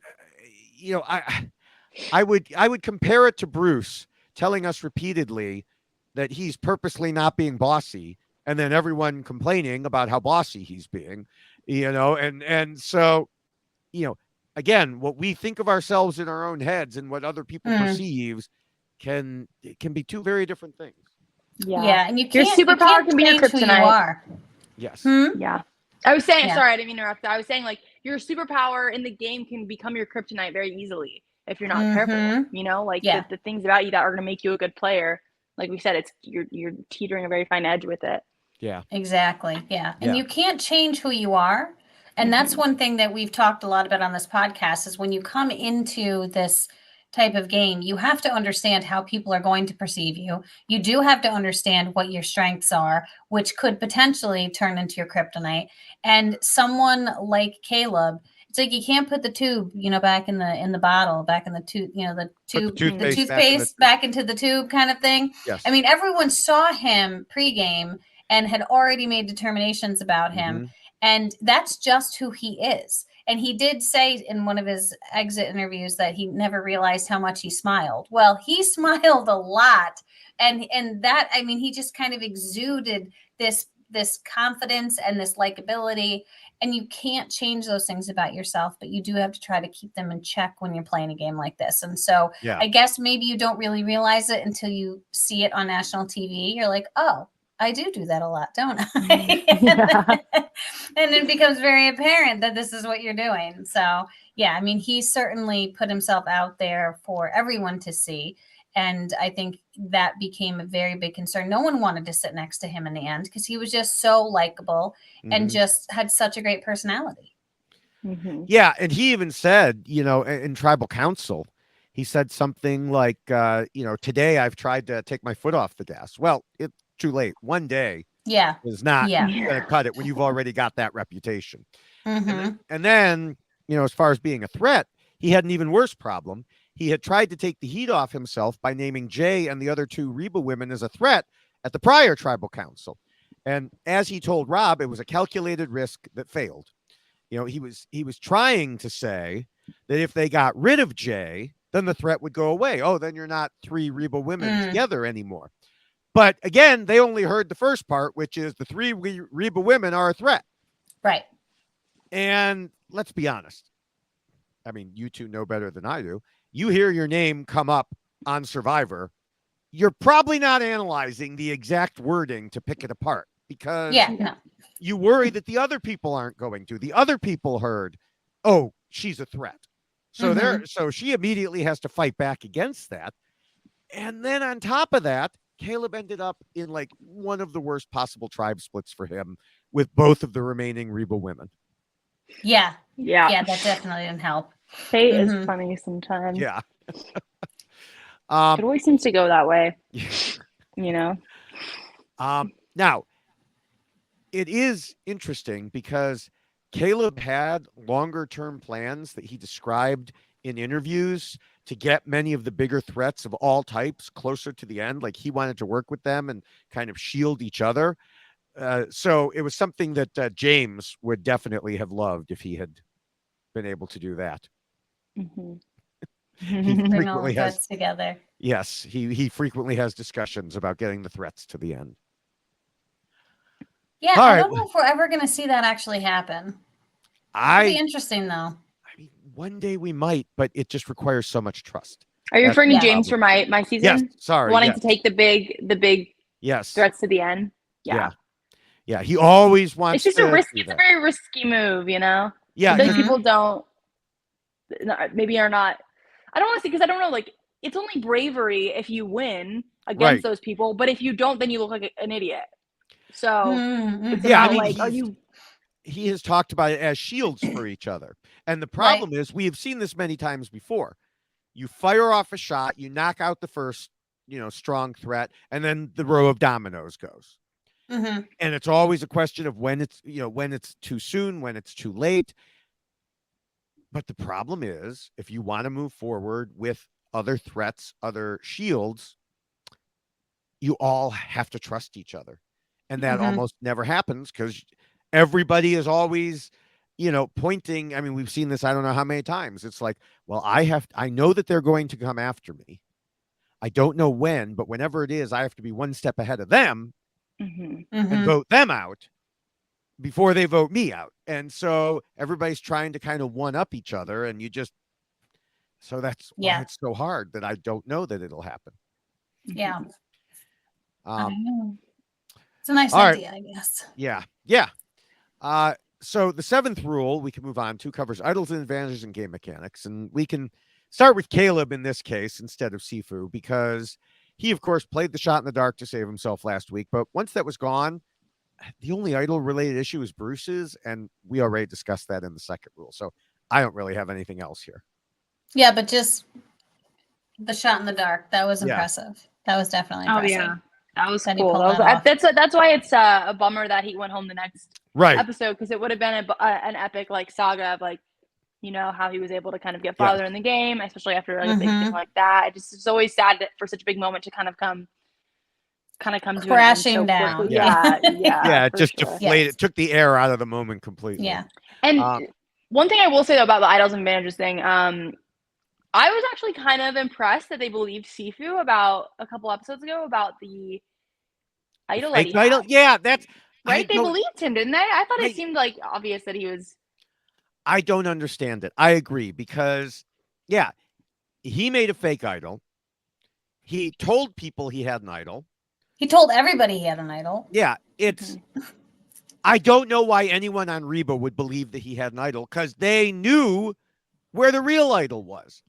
I would compare it to Bruce telling us repeatedly that he's purposely not being bossy, and then everyone complaining about how bossy he's being, and so, again, what we think of ourselves in our own heads and what other people perceives can be two very different things. Yeah, and your superpower can be your kryptonite. Who you are. Yes. Yeah. I was saying, sorry, I didn't mean to interrupt. I was saying, like, your superpower in the game can become your kryptonite very easily if you're not careful. The things about you that are going to make you a good player. Like we said, you're teetering a very fine edge with it. Yeah. Exactly. Yeah. And you can't change who you are. And that's one thing that we've talked a lot about on this podcast is when you come into this type of game, you have to understand how people are going to perceive you. You do have to understand what your strengths are, which could potentially turn into your kryptonite. And someone like Kaleb, it's like you can't put the tube, back in the bottle, back in the tube, the toothpaste back into the tube kind of thing. Yes. I mean, everyone saw him pregame and had already made determinations about him. And that's just who he is. And he did say in one of his exit interviews that he never realized how much he smiled. Well, he smiled a lot. And that, I mean, he just kind of exuded this confidence and this likability. And you can't change those things about yourself, but you do have to try to keep them in check when you're playing a game like this. And so I guess maybe you don't really realize it until you see it on national TV. You're like, oh, I do that a lot, don't I? And it becomes very apparent that this is what you're doing. So, yeah, I mean, he certainly put himself out there for everyone to see. And I think that became a very big concern. No one wanted to sit next to him in the end because he was just so likable and just had such a great personality. Yeah. And he even said, in tribal council, he said something like, today I've tried to take my foot off the gas. Well, it's too late. One day is not going to cut it when you've already got that reputation. And then, as far as being a threat, he had an even worse problem. He had tried to take the heat off himself by naming Jay and the other two Reba women as a threat at the prior tribal council. And as he told Rob, it was a calculated risk that failed. He was trying to say that if they got rid of Jay, then the threat would go away. Oh, then you're not three Reba women together anymore. But again, they only heard the first part, which is the three Reba women are a threat. Right. And let's be honest. I mean, you two know better than I do. You hear your name come up on Survivor, you're probably not analyzing the exact wording to pick it apart because you worry that the other people aren't going to. The other people heard, oh, she's a threat. So so she immediately has to fight back against that. And then on top of that, Kaleb ended up in like one of the worst possible tribe splits for him with both of the remaining Reba women. Yeah, that definitely didn't help. Fate is funny sometimes. Yeah. It always seems to go that way. Now, it is interesting because Kaleb had longer term plans that he described in interviews to get many of the bigger threats of all types closer to the end. Like he wanted to work with them and kind of shield each other. So it was something that James would definitely have loved if he had been able to do that. Mm-hmm. He Bring all the frequently has threats together. Yes, he frequently has discussions about getting the threats to the end. Yeah, All I right. don't know if we're ever going to see that actually happen. It'll be interesting, though. I mean, one day we might, but it just requires so much trust. Are you That's referring the to James problem. for my season? Yes, sorry. Wanting yes. to take the big Yes. threats to the end. Yeah. Yeah, he always wants It's just to a risky, do it's a that. very risky move, you know? Yeah. Those people don't, maybe are not, I don't want to say, because I don't know, like, it's only bravery if you win against those people, but if you don't, then you look like an idiot. So it's about, like, are you... He has talked about it as shields for each other. And the problem is, we have seen this many times before. You fire off a shot, you knock out the first, strong threat, and then the row of dominoes goes. Mm-hmm. And it's always a question of when it's, when it's too soon, when it's too late. But the problem is, if you want to move forward with other threats, other shields, you all have to trust each other. And that almost never happens because everybody is always, pointing. I mean, we've seen this, I don't know how many times. It's like, well, I know that they're going to come after me. I don't know when, but whenever it is, I have to be one step ahead of them and vote them out before they vote me out. And so everybody's trying to kind of one up each other. And so that's why it's so hard that I don't know that it'll happen. Yeah. I know. It's a nice idea, I guess. Yeah. So the 7th rule we can move on to covers idols and advantages in game mechanics. And we can start with Kaleb in this case instead of Sefue, because he, of course, played the shot in the dark to save himself last week. But once that was gone, the only idol-related issue is Bruce's, and we already discussed that in the 2nd rule. So I don't really have anything else here. Yeah, but just the shot in the dark, that was impressive. That was definitely impressive. Oh, yeah. That was that cool. That's why it's a bummer that he went home the next episode, because it would have been an epic like saga of like, how he was able to kind of get farther in the game, especially after like, a big thing like that. It's always sad for such a big moment to kind of come to crashing an end so down. quickly. Yeah, it just deflated. It took the air out of the moment completely. Yeah. And one thing I will say though about the idols and advantages thing, I was actually kind of impressed that they believed Sefue about a couple episodes ago about the idol. Idol? Yeah, that's right. They believed him, didn't they? I thought it seemed like obvious that he was. I don't understand it. I agree because, he made a fake idol. He told people he had an idol. He told everybody he had an idol. Yeah, it's. I don't know why anyone on Reba would believe that he had an idol, because they knew where the real idol was.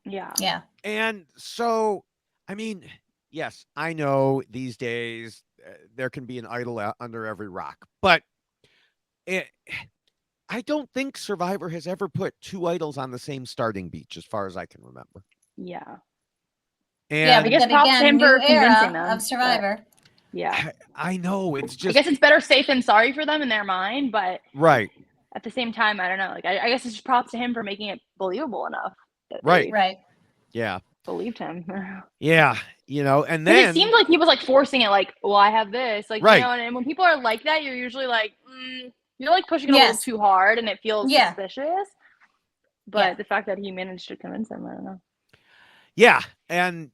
Yeah. And so, I mean, yes, I know these days there can be an idol under every rock, but I don't think Survivor has ever put 2 idols on the same starting beach, as far as I can remember. Yeah. And because props to him for convincing them of Survivor. I know, it's just. I guess it's better safe than sorry for them in their mind, but at the same time, I don't know. Like I guess it's just props to him for making it believable enough. Right. Yeah. Believed him. Yeah. And then it seemed like he was like forcing it, like, well, I have this, like, and when people are like that, you're usually like, you're like pushing it a little too hard, and it feels suspicious. But the fact that he managed to convince him, I don't know. Yeah. And,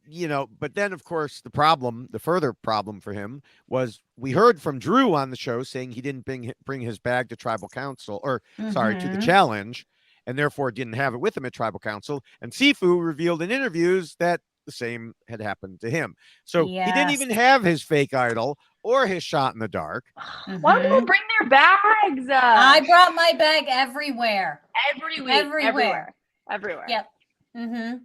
but then, of course, the further problem for him was we heard from Drew on the show saying he didn't bring his bag to tribal council to the challenge, and therefore didn't have it with him at tribal council. And Sefue revealed in interviews that the same had happened to him. So he didn't even have his fake idol or his shot in the dark. Why don't people bring their bags? I brought my bag everywhere. Every week. Everywhere. Yep.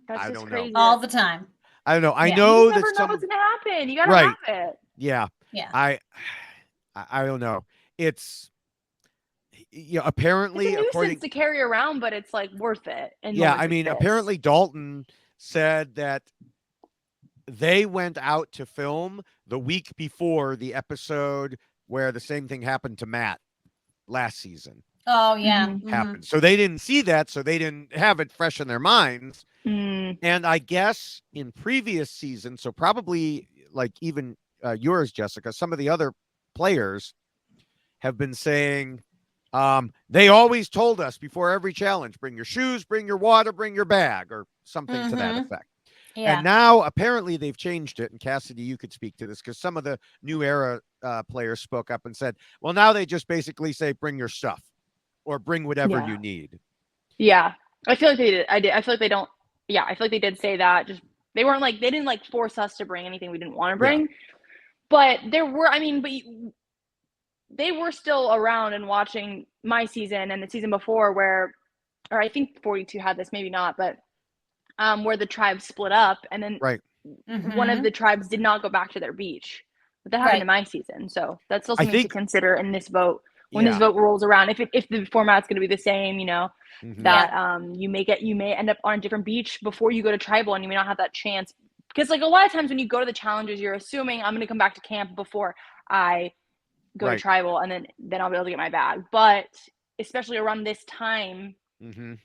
That's just crazy. All the time. I don't know. I know that know what's gonna happen. You gotta have it. Yeah. Yeah. I don't know. It's apparently it's a according nuisance to carry around, but it's like worth it. I mean, apparently Dalton said that they went out to film the week before the episode where the same thing happened to Matt last season. Oh, yeah. happened. So they didn't see that, so they didn't have it fresh in their minds. And I guess in previous seasons, so probably like even yours, Jessica, some of the other players have been saying, they always told us before every challenge, bring your shoes, bring your water, bring your bag, or something to that effect. Yeah. And now apparently they've changed it. And Cassidy, you could speak to this because some of the new era players spoke up and said, well, now they just basically say, bring your stuff or bring whatever you need. Yeah. I feel like they did. I feel like they don't. Yeah. I feel like they did say that. Just, they didn't like force us to bring anything we didn't want to bring. Yeah. But there were, they were still around and watching my season and the season before or I think 42 had this, maybe not, but where the tribes split up and then one of the tribes did not go back to their beach. But that happened in my season. So that's still something to consider in this vote. When this vote rolls around, if the format's going to be the same, that you may end up on a different beach before you go to tribal, and you may not have that chance. Because like a lot of times when you go to the challenges, you're assuming I'm going to come back to camp before I go to tribal, and then I'll be able to get my bag. But especially around this time, when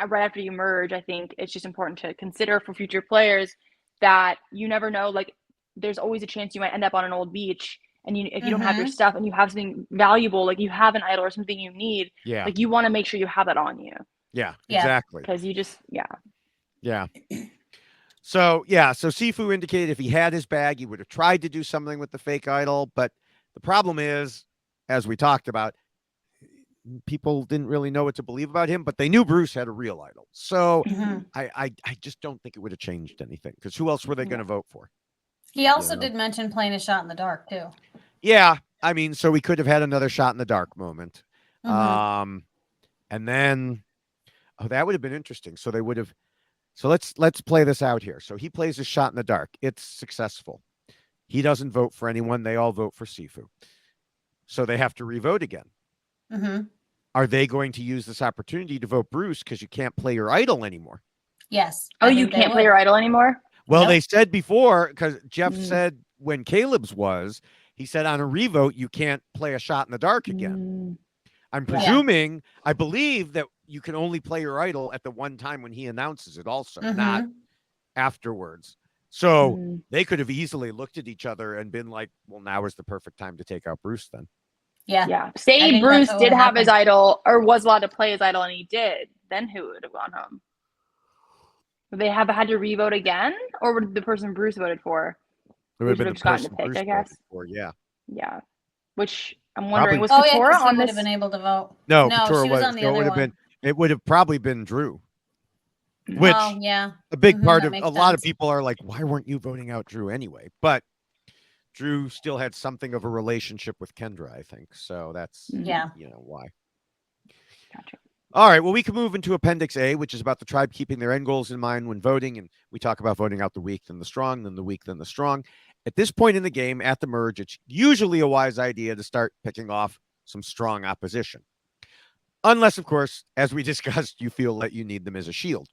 right after you merge, I think it's just important to consider for future players that you never know. Like, there's always a chance you might end up on an old beach, and if you don't have your stuff and you have something valuable, like you have an idol or something you need, like you want to make sure you have that on you. Yeah, exactly. Because you just So Sefue indicated if he had his bag, he would have tried to do something with the fake idol. But the problem is, as we talked about, people didn't really know what to believe about him, but they knew Bruce had a real idol. So I just don't think it would have changed anything, because who else were they going to vote for? He also did mention playing a shot in the dark too. Yeah. I mean, so we could have had another shot in the dark moment. And then, that would have been interesting. So they would have, so let's play this out here. So he plays a shot in the dark. It's successful. He doesn't vote for anyone. They all vote for Sefue. So they have to revote again. Are they going to use this opportunity to vote Bruce because you can't play your idol anymore? Yes. Oh, you can't play your idol anymore? Well, they said before, because Jeff said when Kaleb's was, he said on a revote, you can't play a shot in the dark again. I'm presuming, I believe that you can only play your idol at the one time when he announces it also, not afterwards. So they could have easily looked at each other and been like, well, now is the perfect time to take out Bruce then. Yeah. Say Bruce did have his idol or was allowed to play his idol and he did, then who would have gone home? Would they have had to revote again, or would the person Bruce voted for? It would have been the person to pick, Bruce I guess. For, yeah. Which I'm wondering, was Katurah on this? Would have been able to vote. No, Katurah was on the other one. It would have probably been Drew. Which a big part of a lot of people are like, why weren't you voting out Drew anyway? But Drew still had something of a relationship with Kendra, I think. So that's why. Gotcha. All right, well, we can move into Appendix A, which is about the tribe keeping their end goals in mind when voting. And we talk about voting out the weak, then the strong, then the weak, then the strong. At this point in the game, at the merge, it's usually a wise idea to start picking off some strong opposition. Unless, of course, as we discussed, you feel that you need them as a shield.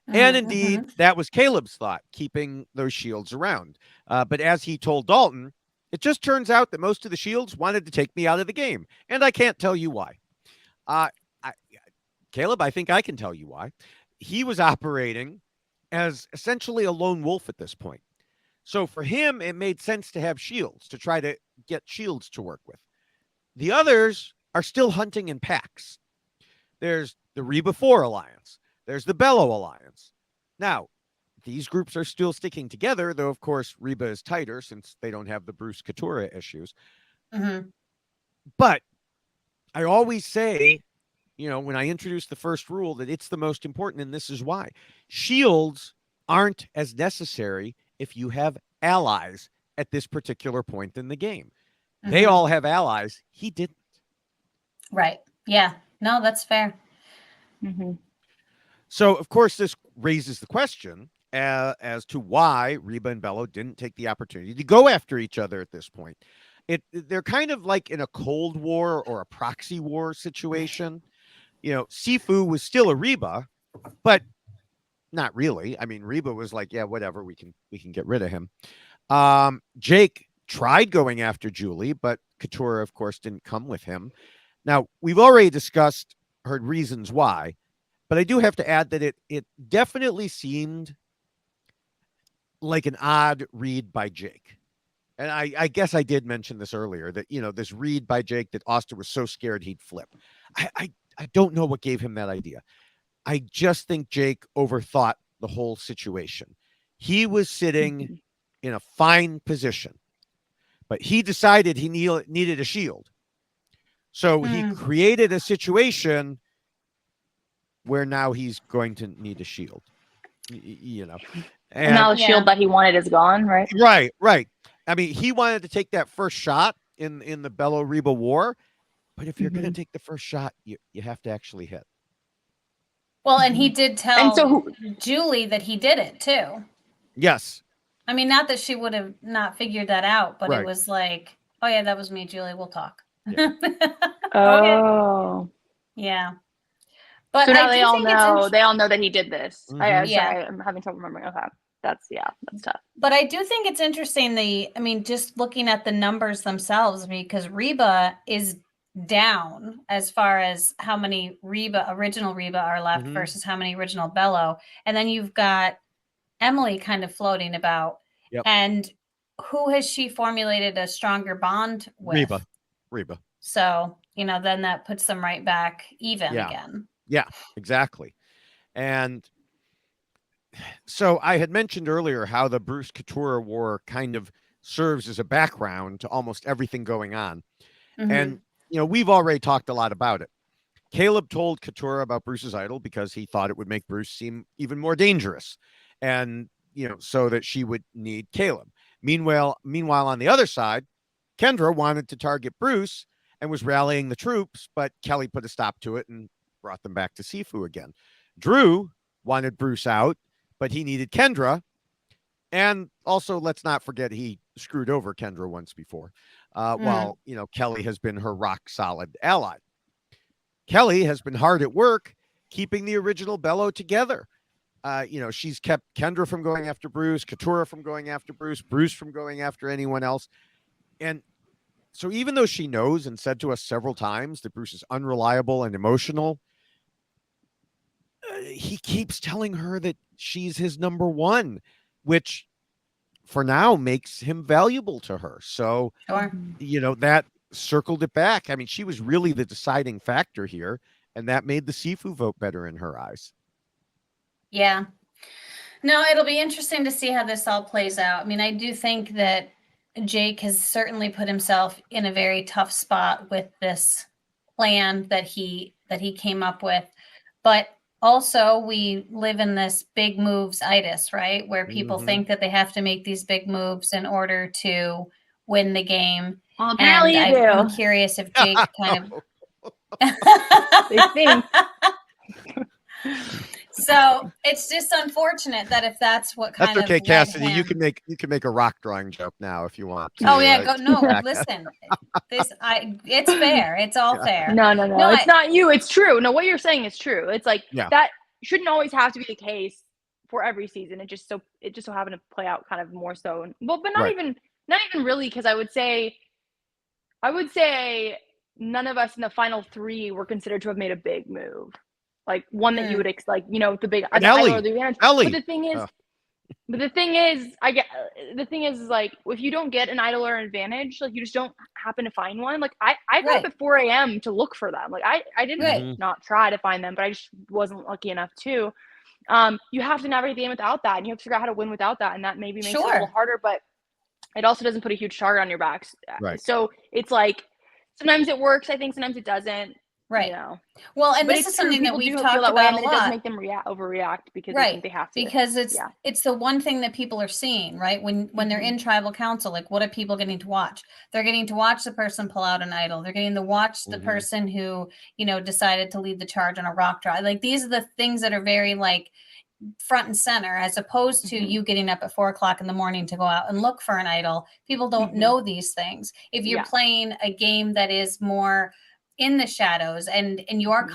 And indeed, that was Kaleb's thought, keeping those shields around. But as he told Dalton, it just turns out that most of the shields wanted to take me out of the game. And I can't tell you why. Kaleb, I think I can tell you why. He was operating as essentially a lone wolf at this point. So for him, it made sense to have shields, to try to get shields to work with. The others are still hunting in packs. There's the Reba 4 Alliance. There's the Bello Alliance. Now, these groups are still sticking together, though, of course, Reba is tighter since they don't have the Bruce Katurah issues. But I always say, when I introduce the first rule, that it's the most important, and this is why. Shields aren't as necessary if you have allies at this particular point in the game. They all have allies. He didn't. Right. Yeah. No, that's fair. So, of course, this raises the question as to why Reba and Bello didn't take the opportunity to go after each other at this point. They're kind of like in a Cold War or a proxy war situation. Sefue was still a Reba, but not really. I mean, Reba was like, yeah, whatever, we can get rid of him. Jake tried going after Julie, but Katurah, of course, didn't come with him. Now, we've already discussed her reasons why, but I do have to add that it definitely seemed like an odd read by Jake. And I guess I did mention this earlier that, this read by Jake that Austin was so scared he'd flip. I don't know what gave him that idea. I just think Jake overthought the whole situation. He was sitting in a fine position, but he decided he needed a shield. So he created a situation where now he's going to need a shield, And now the shield that he wanted is gone, right? Right. I mean, he wanted to take that first shot in the Bello Reba war, but if you're going to take the first shot, you have to actually hit. Well, and he did tell Julie that he did it too. Yes. I mean, not that she would have not figured that out, but it was like, oh yeah, that was me, Julie. We'll talk. Yeah. Oh. Yeah. But so now they all know. They all know that he did this. I'm sorry, I'm having trouble remembering. Okay, that's tough. But I do think it's interesting. Just looking at the numbers themselves, because Reba is down as far as how many original Reba are left versus how many original Bello, and then you've got Emily kind of floating about. Yep. And who has she formulated a stronger bond with? Reba. So then that puts them right back even again. Yeah, exactly. And so I had mentioned earlier how the Bruce Katurah war kind of serves as a background to almost everything going on. And, we've already talked a lot about it. Kaleb told Katurah about Bruce's idol because he thought it would make Bruce seem even more dangerous. And, so that she would need Kaleb. Meanwhile, on the other side, Kendra wanted to target Bruce and was rallying the troops, but Kelly put a stop to it and brought them back to Sefue again. Drew wanted Bruce out, but he needed Kendra. And also, let's not forget, he screwed over Kendra once before, while, Kelly has been her rock solid ally. Kelly has been hard at work keeping the original Bello together. She's kept Kendra from going after Bruce, Katurah from going after Bruce from going after anyone else. And so even though she knows and said to us several times that Bruce is unreliable and emotional, he keeps telling her that she's his number one, which for now makes him valuable to her. So, that circled it back. I mean, she was really the deciding factor here, and that made the Sefue vote better in her eyes. Yeah. No, it'll be interesting to see how this all plays out. I mean, I do think that Jake has certainly put himself in a very tough spot with this plan that he came up with. But also, we live in this big moves-itis, right? Where people think that they have to make these big moves in order to win the game. Well, apparently you do. I'm curious if Jake kind of... They think. So it's just unfortunate that if that's what kind of... That's okay, Cassidy. You can make a rock drawing joke now if you want to. Oh yeah, listen. It's fair. It's all fair. No. It's not you. It's true. No, what you're saying is true. It's like that shouldn't always have to be the case for every season. It just so happened to play out kind of more so. Well, but not even really, because I would say none of us in the final three were considered to have made a big move. Like one that you would the big Ellie. Or the advantage. Ellie. But the thing is, like, if you don't get an idol or an advantage, like you just don't happen to find one. Like I got up at 4 a.m. to look for them. Like I didn't not try to find them, but I just wasn't lucky enough to. You have to navigate the game without that, and you have to figure out how to win without that, and that maybe makes it a little harder, but it also doesn't put a huge target on your backs. Right. So it's like sometimes it works, I think, sometimes it doesn't. Right. Well, and this is something that we've talked about a lot. It does make them overreact because they think they have to. Because it's the one thing that people are seeing, right? When they're in tribal council, like, what are people getting to watch? They're getting to watch the person pull out an idol. They're getting to watch the person who, decided to lead the charge on a rock draw. Like, these are the things that are very, like, front and center, as opposed to you getting up at 4 o'clock in the morning to go out and look for an idol. People don't know these things. If you're playing a game that is more in the shadows and you are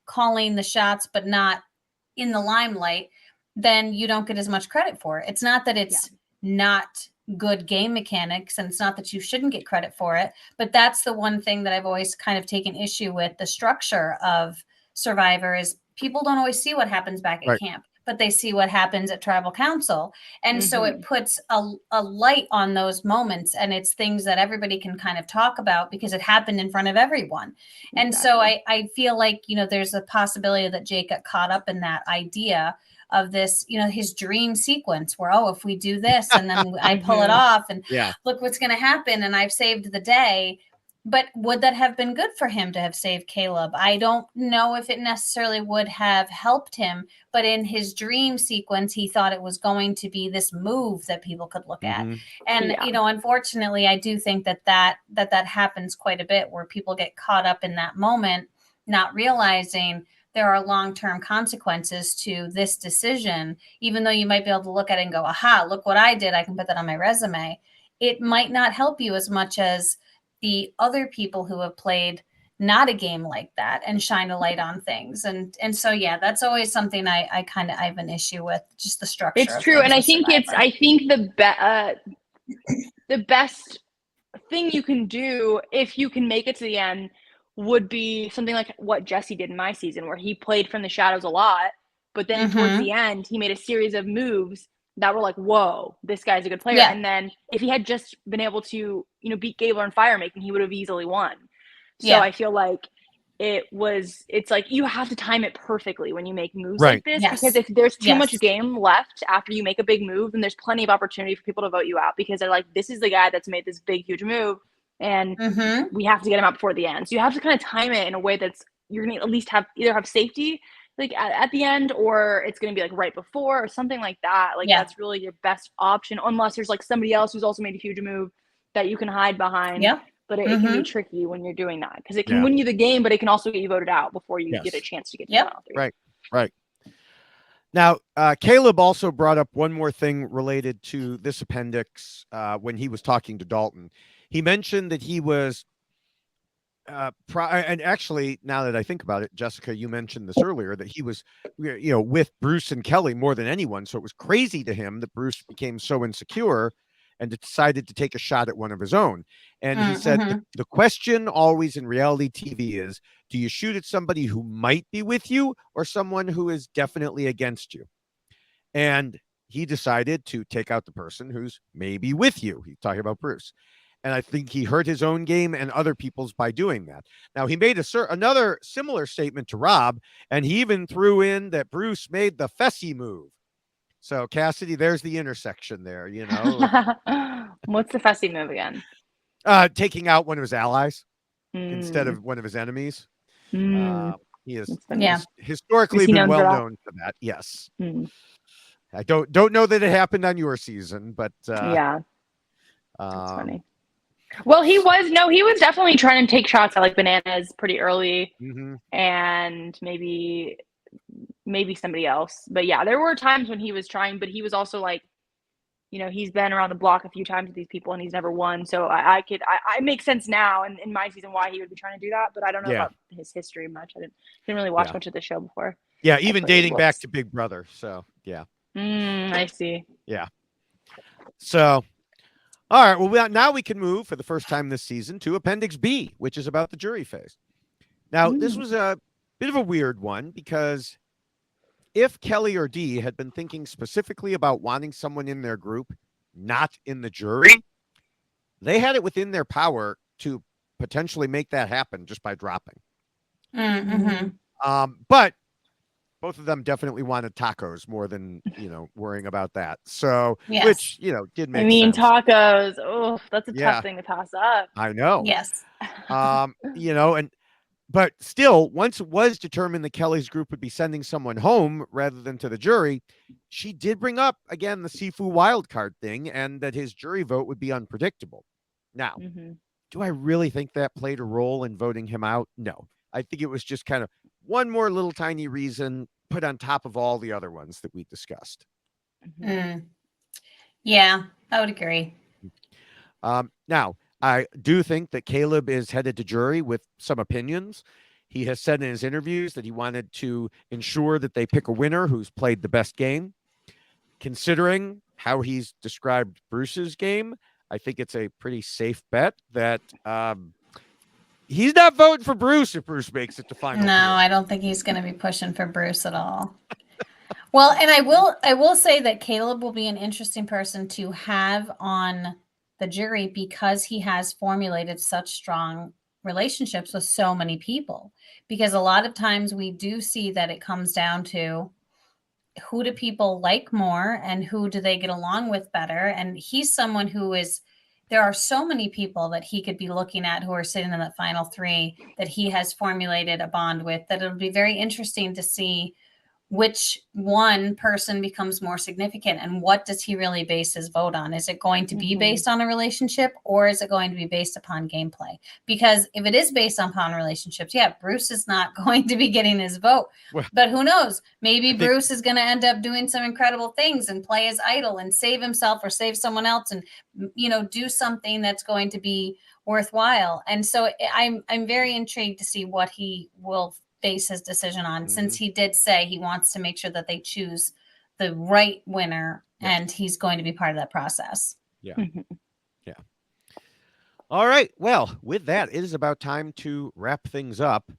calling the shots but not in the limelight, then you don't get as much credit for it. It's not that it's not good game mechanics, and it's not that you shouldn't get credit for it, but that's the one thing that I've always kind of taken issue with. The structure of Survivor is people don't always see what happens back at camp, but they see what happens at tribal council. And so it puts a light on those moments, and it's things that everybody can kind of talk about because it happened in front of everyone. And so I feel like, there's a possibility that Jake got caught up in that idea of this, his dream sequence where, if we do this and then I pull it off and look what's going to happen and I've saved the day. But would that have been good for him to have saved Kaleb? I don't know if it necessarily would have helped him, but in his dream sequence, he thought it was going to be this move that people could look at. And, unfortunately, I do think that happens quite a bit where people get caught up in that moment, not realizing there are long-term consequences to this decision. Even though you might be able to look at it and go, aha, look what I did. I can put that on my resume. It might not help you as much as the other people who have played not a game like that and shine a light on things. And so, that's always something I have an issue with, just the structure. It's true. And I think the best thing you can do if you can make it to the end would be something like what Jesse did in my season, where he played from the shadows a lot, but then towards the end, he made a series of moves that were like, whoa, this guy's a good player. And then if he had just been able to, beat Gabler in fire making, he would have easily won. So I feel like it's like you have to time it perfectly when you make moves like this, because if there's too much game left after you make a big move, then there's plenty of opportunity for people to vote you out, because they're like, this is the guy that's made this big, huge move, and we have to get him out before the end. So you have to kind of time it in a way that's you're going to at least either have safety like at the end, or it's going to be like right before or something like that. Like that's really your best option, unless there's like somebody else who's also made a huge move that you can hide behind. But it can be tricky when you're doing that, because it can win you the game, but it can also get you voted out before you get a chance to get to the final three. Right. Now, Kaleb also brought up one more thing related to this appendix when he was talking to Dalton. He mentioned that he was and actually, now that I think about it, Jessica, you mentioned this earlier, that he was, with Bruce and Kelly more than anyone. So it was crazy to him that Bruce became so insecure and decided to take a shot at one of his own. And he said, the question always in reality TV is, do you shoot at somebody who might be with you or someone who is definitely against you? And he decided to take out the person who's maybe with you. He's talking about Bruce. And I think he hurt his own game and other people's by doing that. Now, he made another similar statement to Rob, and he even threw in that Bruce made the Fessy move. So, Cassidy, there's the intersection there, What's the Fessy move again? Taking out one of his allies instead of one of his enemies. He is historically been well known for that. Yes. I don't know that it happened on your season, but that's funny. Well, he was definitely trying to take shots at like bananas pretty early, and maybe somebody else. But there were times when he was trying, but he was also like, he's been around the block a few times with these people and he's never won. So I make sense now in my season why he would be trying to do that, but I don't know about his history much. I didn't really watch much of the show before. Yeah, even dating back to Big Brother. So I see. Yeah. So. All right, well, now we can move for the first time this season to Appendix B, which is about the jury phase. Now, this was a bit of a weird one, because if Kelly or Dee had been thinking specifically about wanting someone in their group, not in the jury, they had it within their power to potentially make that happen just by dropping. But both of them definitely wanted tacos more than, worrying about that. So, which, did make sense. Tacos. Oh, that's a tough thing to pass up. I know. Yes. But still, once it was determined that Kelly's group would be sending someone home rather than to the jury, she did bring up, again, the Sefue wildcard thing, and that his jury vote would be unpredictable. Now, do I really think that played a role in voting him out? No. I think it was just kind of one more little tiny reason put on top of all the other ones that we discussed. Yeah, I would agree. Now, I do think that Kaleb is headed to jury with some opinions. He has said in his interviews that he wanted to ensure that they pick a winner who's played the best game. Considering how he's described Bruce's game, I think it's a pretty safe bet that he's not voting for Bruce if Bruce makes it to final. No, I don't think he's going to be pushing for Bruce at all. Well, and I will say that Kaleb will be an interesting person to have on the jury because he has formulated such strong relationships with so many people. Because a lot of times we do see that it comes down to who do people like more and who do they get along with better. And he's someone who is, there are so many people that he could be looking at who are sitting in the final three that he has formulated a bond with, that it'll be very interesting to see which one person becomes more significant and what does he really base his vote on? Is it going to be based on a relationship or is it going to be based upon gameplay? Because if it is based upon relationships, yeah, Bruce is not going to be getting his vote. Well, but who knows? Maybe Bruce is going to end up doing some incredible things and play his idol and save himself or save someone else and, you know, do something that's going to be worthwhile. And so I'm very intrigued to see what he will base his decision on, since he did say he wants to make sure that they choose the right winner, and he's going to be part of that process. Yeah. Yeah. All right. Well, with that, it is about time to wrap things up.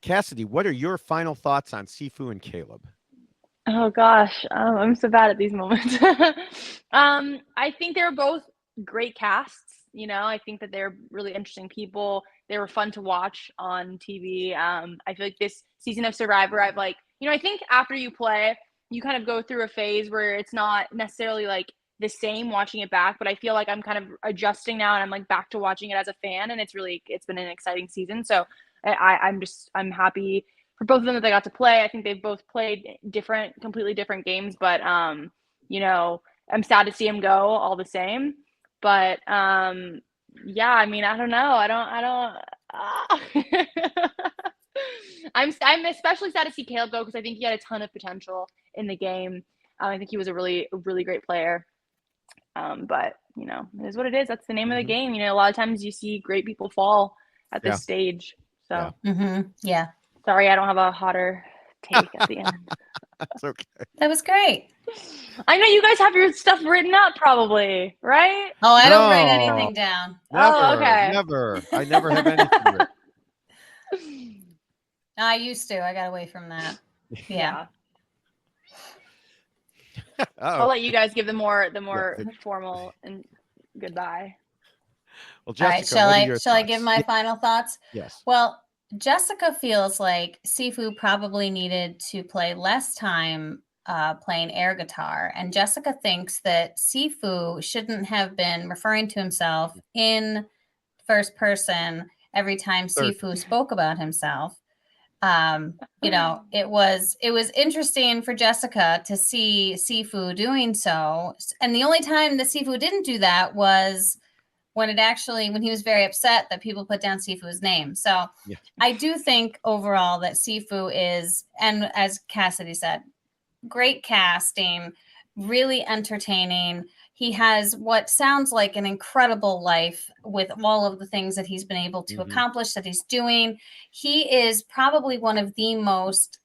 Cassidy, what are your final thoughts on Sefue and Kaleb? Oh gosh, I'm so bad at these moments. I think they're both great casts. You know, I think that they're really interesting people. They were fun to watch on TV. I feel like this season of Survivor, I've like, you know, I think after you play, you kind of go through a phase where it's not necessarily like the same watching it back, but I feel like I'm kind of adjusting now and I'm like back to watching it as a fan, and it's been an exciting season. So I'm happy for both of them that they got to play. I think they've both played completely different games, but you know, I'm sad to see them go all the same. But yeah, I mean, I don't know. I'm especially sad to see Kaleb go because I think he had a ton of potential in the game. I think he was a really great player. But you know, it is what it is. That's the name of the game. You know, a lot of times you see great people fall at this stage. So yeah. Sorry, I don't have a hotter take at the end. That's okay. That was great. I know you guys have your stuff written up probably, right? Oh, I don't write anything down. Never, okay. Never. I never have anything written. I used to. I got away from that. Yeah. I'll let you guys give the more formal and goodbye. Well, Jessica, all right, shall I give my final thoughts? Yes. Well, Jessica feels like Sefue probably needed to play less time playing air guitar, and Jessica thinks that Sefue shouldn't have been referring to himself in first person every time Sefue spoke about himself. You know, it was interesting for Jessica to see Sefue doing so, and the only time that Sefue didn't do that was when he was very upset that people put down Sefu's name. So I do think overall that Sefue is, and as Cassidy said, great casting, really entertaining. He has what sounds like an incredible life with all of the things that he's been able to accomplish, that he's doing. He is probably one of the most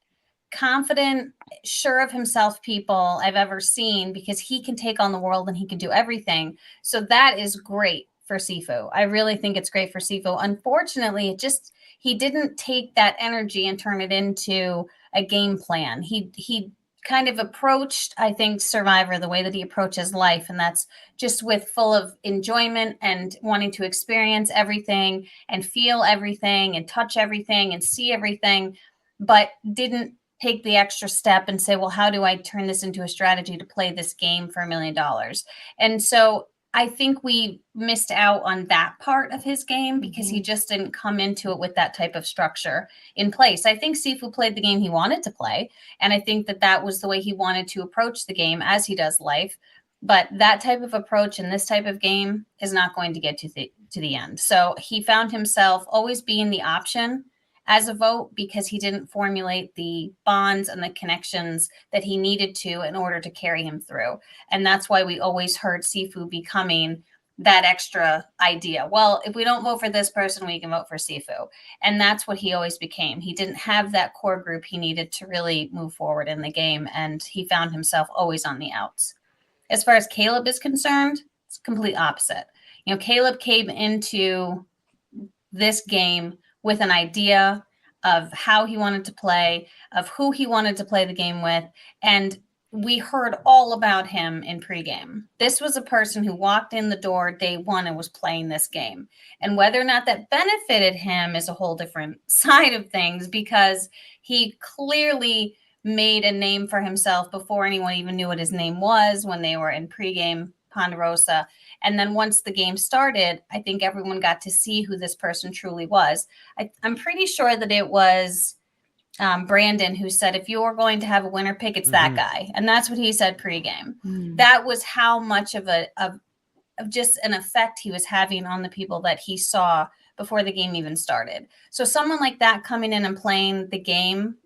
confident, sure of himself people I've ever seen, because he can take on the world and he can do everything. So that is great for Sefue. I really think it's great for Sefue. Unfortunately, he didn't take that energy and turn it into a game plan. He kind of approached, I think, Survivor the way that he approaches life, and that's just with full of enjoyment and wanting to experience everything and feel everything and touch everything and see everything, but didn't take the extra step and say, well, how do I turn this into a strategy to play this game for $1 million? And so I think we missed out on that part of his game because he just didn't come into it with that type of structure in place. I think Sefue played the game he wanted to play, and I think that was the way he wanted to approach the game as he does life. But that type of approach in this type of game is not going to get to the end. So he found himself always being the option as a vote because he didn't formulate the bonds and the connections that he needed to in order to carry him through. And that's why we always heard Sefue becoming that extra idea. Well, if we don't vote for this person, we can vote for Sefue. And that's what he always became. He didn't have that core group he needed to really move forward in the game. And he found himself always on the outs. As far as Kaleb is concerned, it's complete opposite. You know, Kaleb came into this game with an idea of how he wanted to play, of who he wanted to play the game with, and we heard all about him in pregame. This was a person who walked in the door day one and was playing this game. And whether or not that benefited him is a whole different side of things, because he clearly made a name for himself before anyone even knew what his name was when they were in pregame Ponderosa. And then once the game started, I think everyone got to see who this person truly was. I'm pretty sure that it was Brandon who said, if you're going to have a winner pick, it's that guy. And that's what he said pregame. That was how much of just an effect he was having on the people that he saw before the game even started. So someone like that coming in and playing the game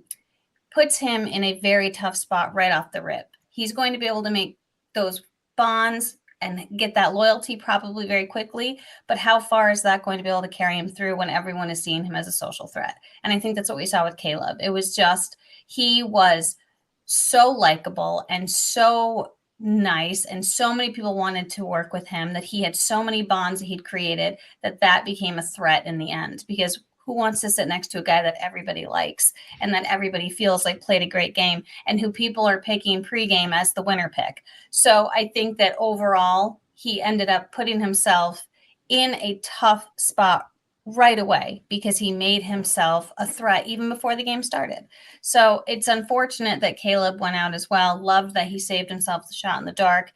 puts him in a very tough spot right off the rip. He's going to be able to make those bonds and get that loyalty probably very quickly. But how far is that going to be able to carry him through when everyone is seeing him as a social threat? And I think that's what we saw with Kaleb. It was just, he was so likable and so nice, and so many people wanted to work with him, that he had so many bonds that he'd created, that became a threat in the end. Because who wants to sit next to a guy that everybody likes and that everybody feels like played a great game, and who people are picking pregame as the winner pick? So I think that overall, he ended up putting himself in a tough spot right away, because he made himself a threat even before the game started. So it's unfortunate that Kaleb went out as well. Loved that he saved himself the shot in the dark.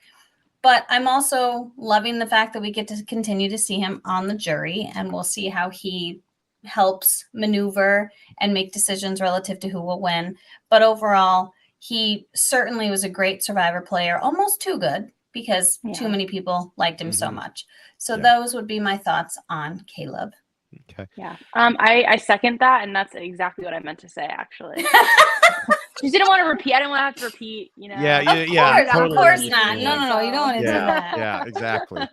But I'm also loving the fact that we get to continue to see him on the jury, and we'll see how he helps maneuver and make decisions relative to who will win. But overall, he certainly was a great Survivor player, almost too good, because too many people liked him so much. So those would be my thoughts on Kaleb. Okay. Yeah. I second that, and that's exactly what I meant to say, actually. Just didn't want to repeat. I didn't want to have to repeat, you know. Of course not. No, you don't want to do that. Yeah, exactly.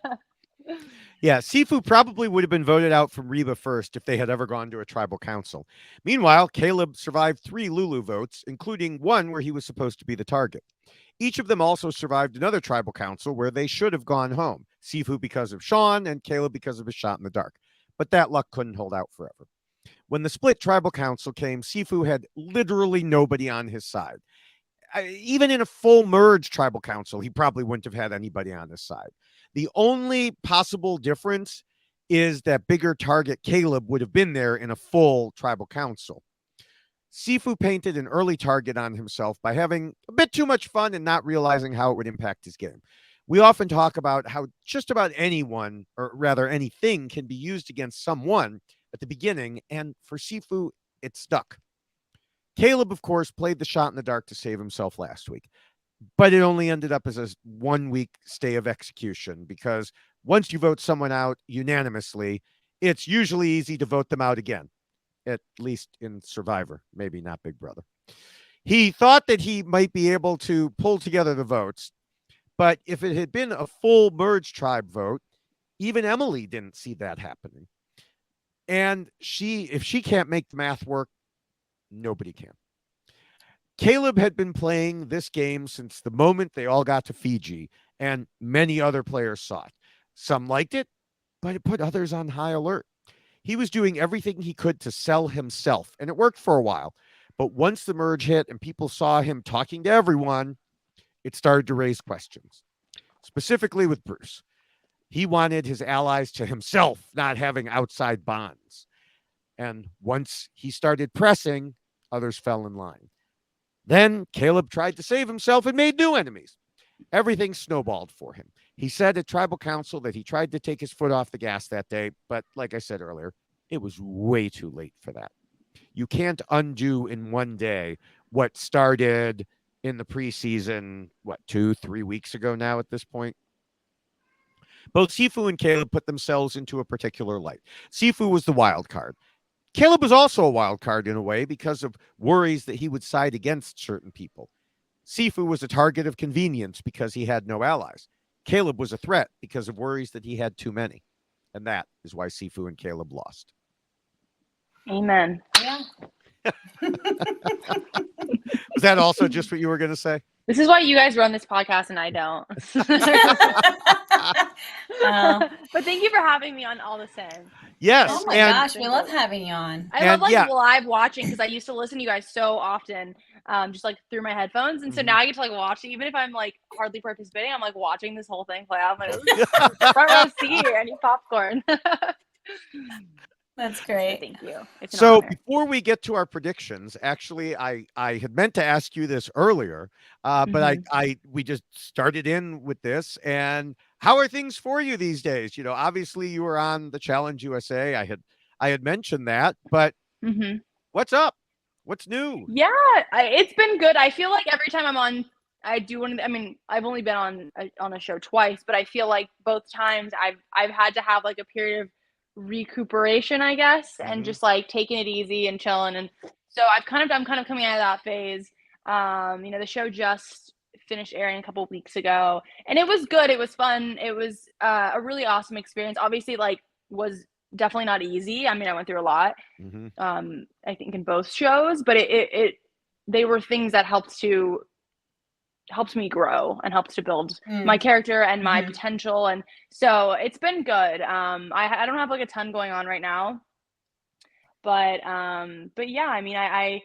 Yeah, Sefue probably would have been voted out from Reba first if they had ever gone to a tribal council. Meanwhile, Kaleb survived 3 Lulu votes, including one where he was supposed to be the target. Each of them also survived another tribal council where they should have gone home. Sefue because of Sean, and Kaleb because of his shot in the dark. But that luck couldn't hold out forever. When the split tribal council came, Sefue had literally nobody on his side. Even in a full merge tribal council, he probably wouldn't have had anybody on his side. The only possible difference is that bigger target Kaleb would have been there in a full tribal council. Sefue painted an early target on himself by having a bit too much fun and not realizing how it would impact his game. We often talk about how just about anyone, or rather anything, can be used against someone at the beginning, and for Sefue, it stuck. Kaleb, of course, played the shot in the dark to save himself last week, but it only ended up as a 1-week stay of execution, because once you vote someone out unanimously, it's usually easy to vote them out again, at least in Survivor, maybe not Big Brother. He thought that he might be able to pull together the votes, but if it had been a full merge tribe vote, even Emily didn't see that happening. And if she can't make the math work, nobody can. Kaleb had been playing this game since the moment they all got to Fiji, and many other players saw it. Some liked it, but it put others on high alert. He was doing everything he could to sell himself, and it worked for a while. But once the merge hit and people saw him talking to everyone, it started to raise questions, specifically with Bruce. He wanted his allies to himself, not having outside bonds. And once he started pressing, others fell in line. Then Kaleb tried to save himself and made new enemies. Everything snowballed for him. He said at Tribal Council that he tried to take his foot off the gas that day, but like I said earlier, it was way too late for that. You can't undo in one day what started in the preseason, 2-3 weeks ago now at this point? Both Sefue and Kaleb put themselves into a particular light. Sefue was the wild card. Kaleb was also a wild card in a way because of worries that he would side against certain people. Sefue was a target of convenience because he had no allies. Kaleb was a threat because of worries that he had too many. And that is why Sefue and Kaleb lost. Amen. Yeah. Was that also just what you were going to say? This is why you guys run this podcast and I don't. But thank you for having me on all the same. Yes. Oh my gosh, we love having you on. I love live watching because I used to listen to you guys so often, just like through my headphones, and so now I get to like watch it, even if I'm like hardly participating. I'm like watching this whole thing play out. I'm like, front row seat, I need popcorn. That's great. Thank you. So before we get to our predictions, actually, I had meant to ask you this earlier, but we just started in with this. And how are things for you these days? You know, obviously you were on the Challenge USA. I had mentioned that, but what's up? What's new? Yeah, it's been good. I feel like every time I'm on, I do one. I mean, I've only been on a show twice, but I feel like both times I've had to have like a period of recuperation, I guess, and just like taking it easy and chilling. And so I'm kind of coming out of that phase. You know, the show just finished airing a couple weeks ago, and it was good. It was fun. It was a really awesome experience. Obviously, like, was definitely not easy. I mean, I went through a lot. I think in both shows, but they were things that helped me grow and helps to build my character and my potential. And so it's been good. I don't have like a ton going on right now, but yeah, I mean, I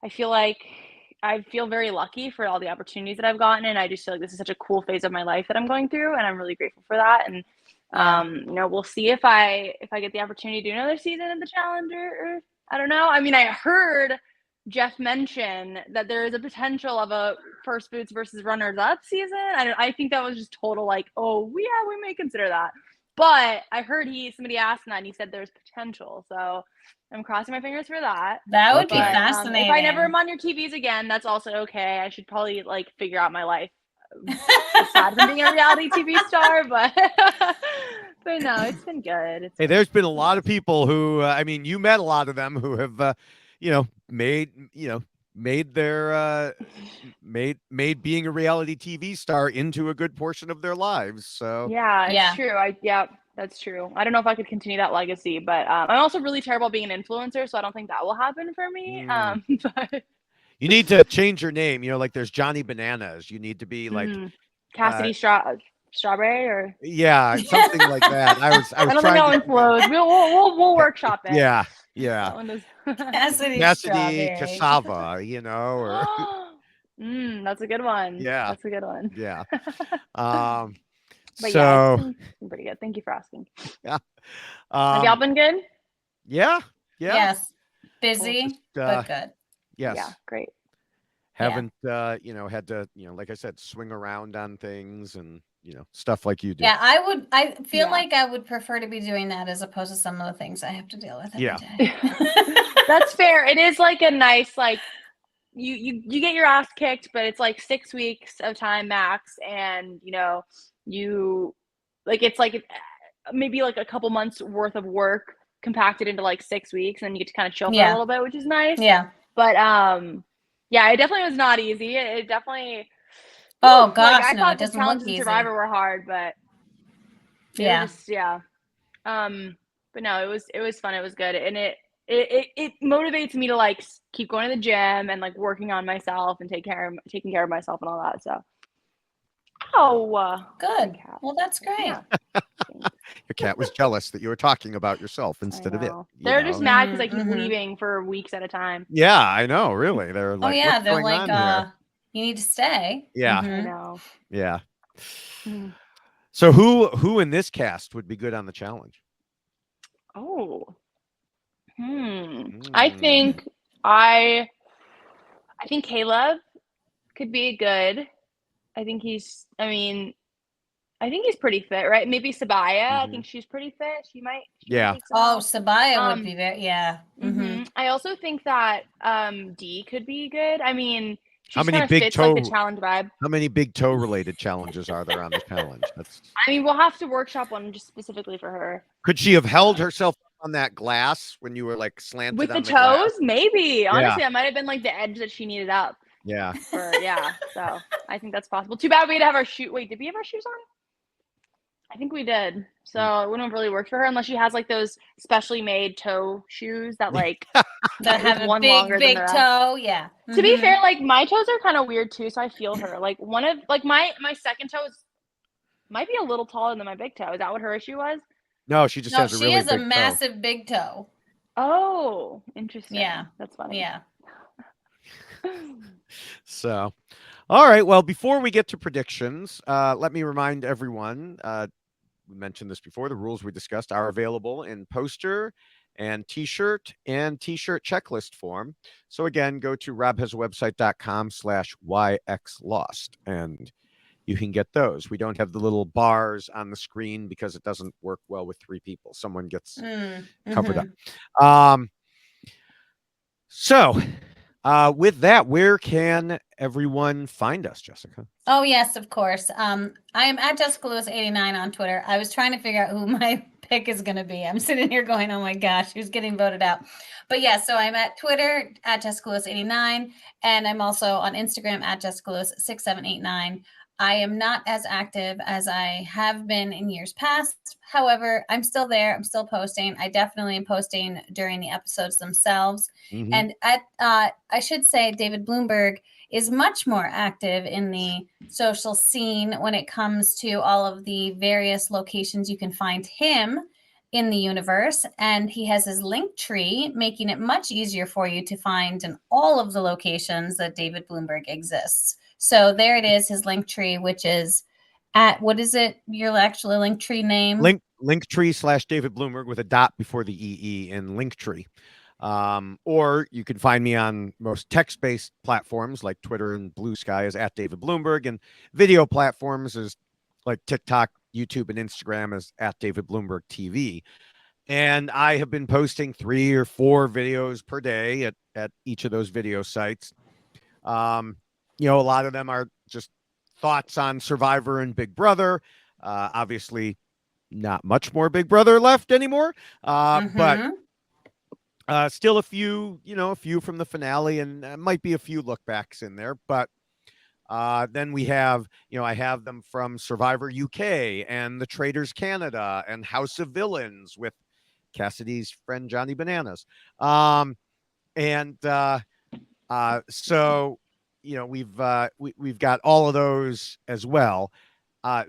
feel like I feel very lucky for all the opportunities that I've gotten. And I just feel like this is such a cool phase of my life that I'm going through. And I'm really grateful for that. And, you know, we'll see if I get the opportunity to do another season of the Challenge or I don't know. I mean, I heard Jeff mention that there is a potential of a first boots versus runners up season. I think that was just total like, oh yeah, we may consider that. But I heard somebody asked that and he said there's potential. So I'm crossing my fingers for that. That would be fascinating. If I never am on your TVs again, that's also okay. I should probably like figure out my life aside from being a reality TV star, but no, it's been good. There's been a lot of people who, I mean, you met a lot of them who have, made their made being a reality TV star into a good portion of their lives. So yeah, it's true. That's true. I don't know if I could continue that legacy, but I'm also really terrible at being an influencer, so I don't think that will happen for me. But you need to change your name. You know, like there's Johnny Bananas. You need to be like Cassidy Strawberry or something like that. I don't think that one flows. We'll workshop it. Yeah. Cassidy Cassava, you know, or that's a good one. Yeah, that's a good one. Yeah. But so it's been pretty good. Thank you for asking. Yeah. Have y'all been good? Yeah. Yes. Busy, but good. Yes. Yeah. Great. Haven't had to, like I said, swing around on things and stuff like you do. Yeah, I feel like I would prefer to be doing that as opposed to some of the things I have to deal with every day. That's fair. It is like a nice, like you get your ass kicked, but it's like 6 weeks of time max, and you like it's like maybe like a couple months worth of work compacted into like 6 weeks, and you get to kind of chill for a little bit, which is nice. Yeah. But yeah, it definitely was not easy. It definitely. Oh gosh, I thought it doesn't the Challenge look and easy. Survivor were hard, but but no, it was fun. It was good, and it motivates me to like keep going to the gym and like working on myself and taking care of myself and all that. So, good. Well, that's great. Yeah. Your cat was jealous that you were talking about yourself instead of it. They're just mad because I keep leaving for weeks at a time. Yeah, I know. Really, they're like, they're like, you need to stay. Yeah, I know. Yeah. So who in this cast would be good on the Challenge? I think Kaleb could be good. I think he's pretty fit, right? Maybe Sabaya. I think she's pretty fit. She might Sabaya would be very I also think that Dee could be good. I mean, she how many kind of big fits toe like the challenge vibe. How many big toe related challenges are there on the Challenge? I mean, we'll have to workshop one just specifically for her. Could she have held herself on that glass when you were like slanted with the on toes? glass? Maybe. Honestly, that might have been like the edge that she needed up. Yeah. So I think that's possible. Too bad we had to have our shoe. Wait, did we have our shoes on? I think we did. So it wouldn't have really worked for her unless she has like those specially made toe shoes that like that have a big toe. Yeah. To be fair, like my toes are kind of weird too, so I feel her. Like one of like my second toe might be a little taller than my big toe. Is that what her issue was? No, she just has a really big toe. She has a massive big toe. Oh, interesting. Yeah. That's funny. Yeah. So, all right. Well, before we get to predictions, let me remind everyone, we mentioned this before, the rules we discussed are available in poster and t-shirt checklist form. So again, go to robhasawebsite.com/yxlost and you can get those. We don't have the little bars on the screen because it doesn't work well with 3 people. Someone gets covered up. So with that, where can everyone find us, Jessica? Oh, yes, of course. I am at Jessica Lewis 89 on Twitter. I was trying to figure out who my pick is going to be. I'm sitting here going, oh my gosh, who's getting voted out? But yeah, so I'm at Twitter at Jessica Lewis 89, and I'm also on Instagram at Jessica Lewis 6789. I am not as active as I have been in years past. However, I'm still there. I'm still posting. I definitely am posting during the episodes themselves. And I should say David Bloomberg is much more active in the social scene when it comes to all of the various locations you can find him in the universe. And he has his link tree, making it much easier for you to find in all of the locations that David Bloomberg exists. So there it is, his link tree, which is at, what is it, your actual link tree name? Linktree/David Bloomberg with a dot before the EE in Linktree. Or you can find me on most text-based platforms like Twitter and Blue Sky as at David Bloomberg, and video platforms as like TikTok, YouTube, and Instagram as at David Bloomberg TV. And I have been posting 3 or 4 videos per day at each of those video sites. A lot of them are just thoughts on Survivor and Big Brother. Obviously, not much more Big Brother left anymore. But still a few from the finale, and might be a few look backs in there. But then we have, I have them from Survivor UK and The Traitors Canada and House of Villains with Cassidy's friend Johnny Bananas. So we've got all of those as well.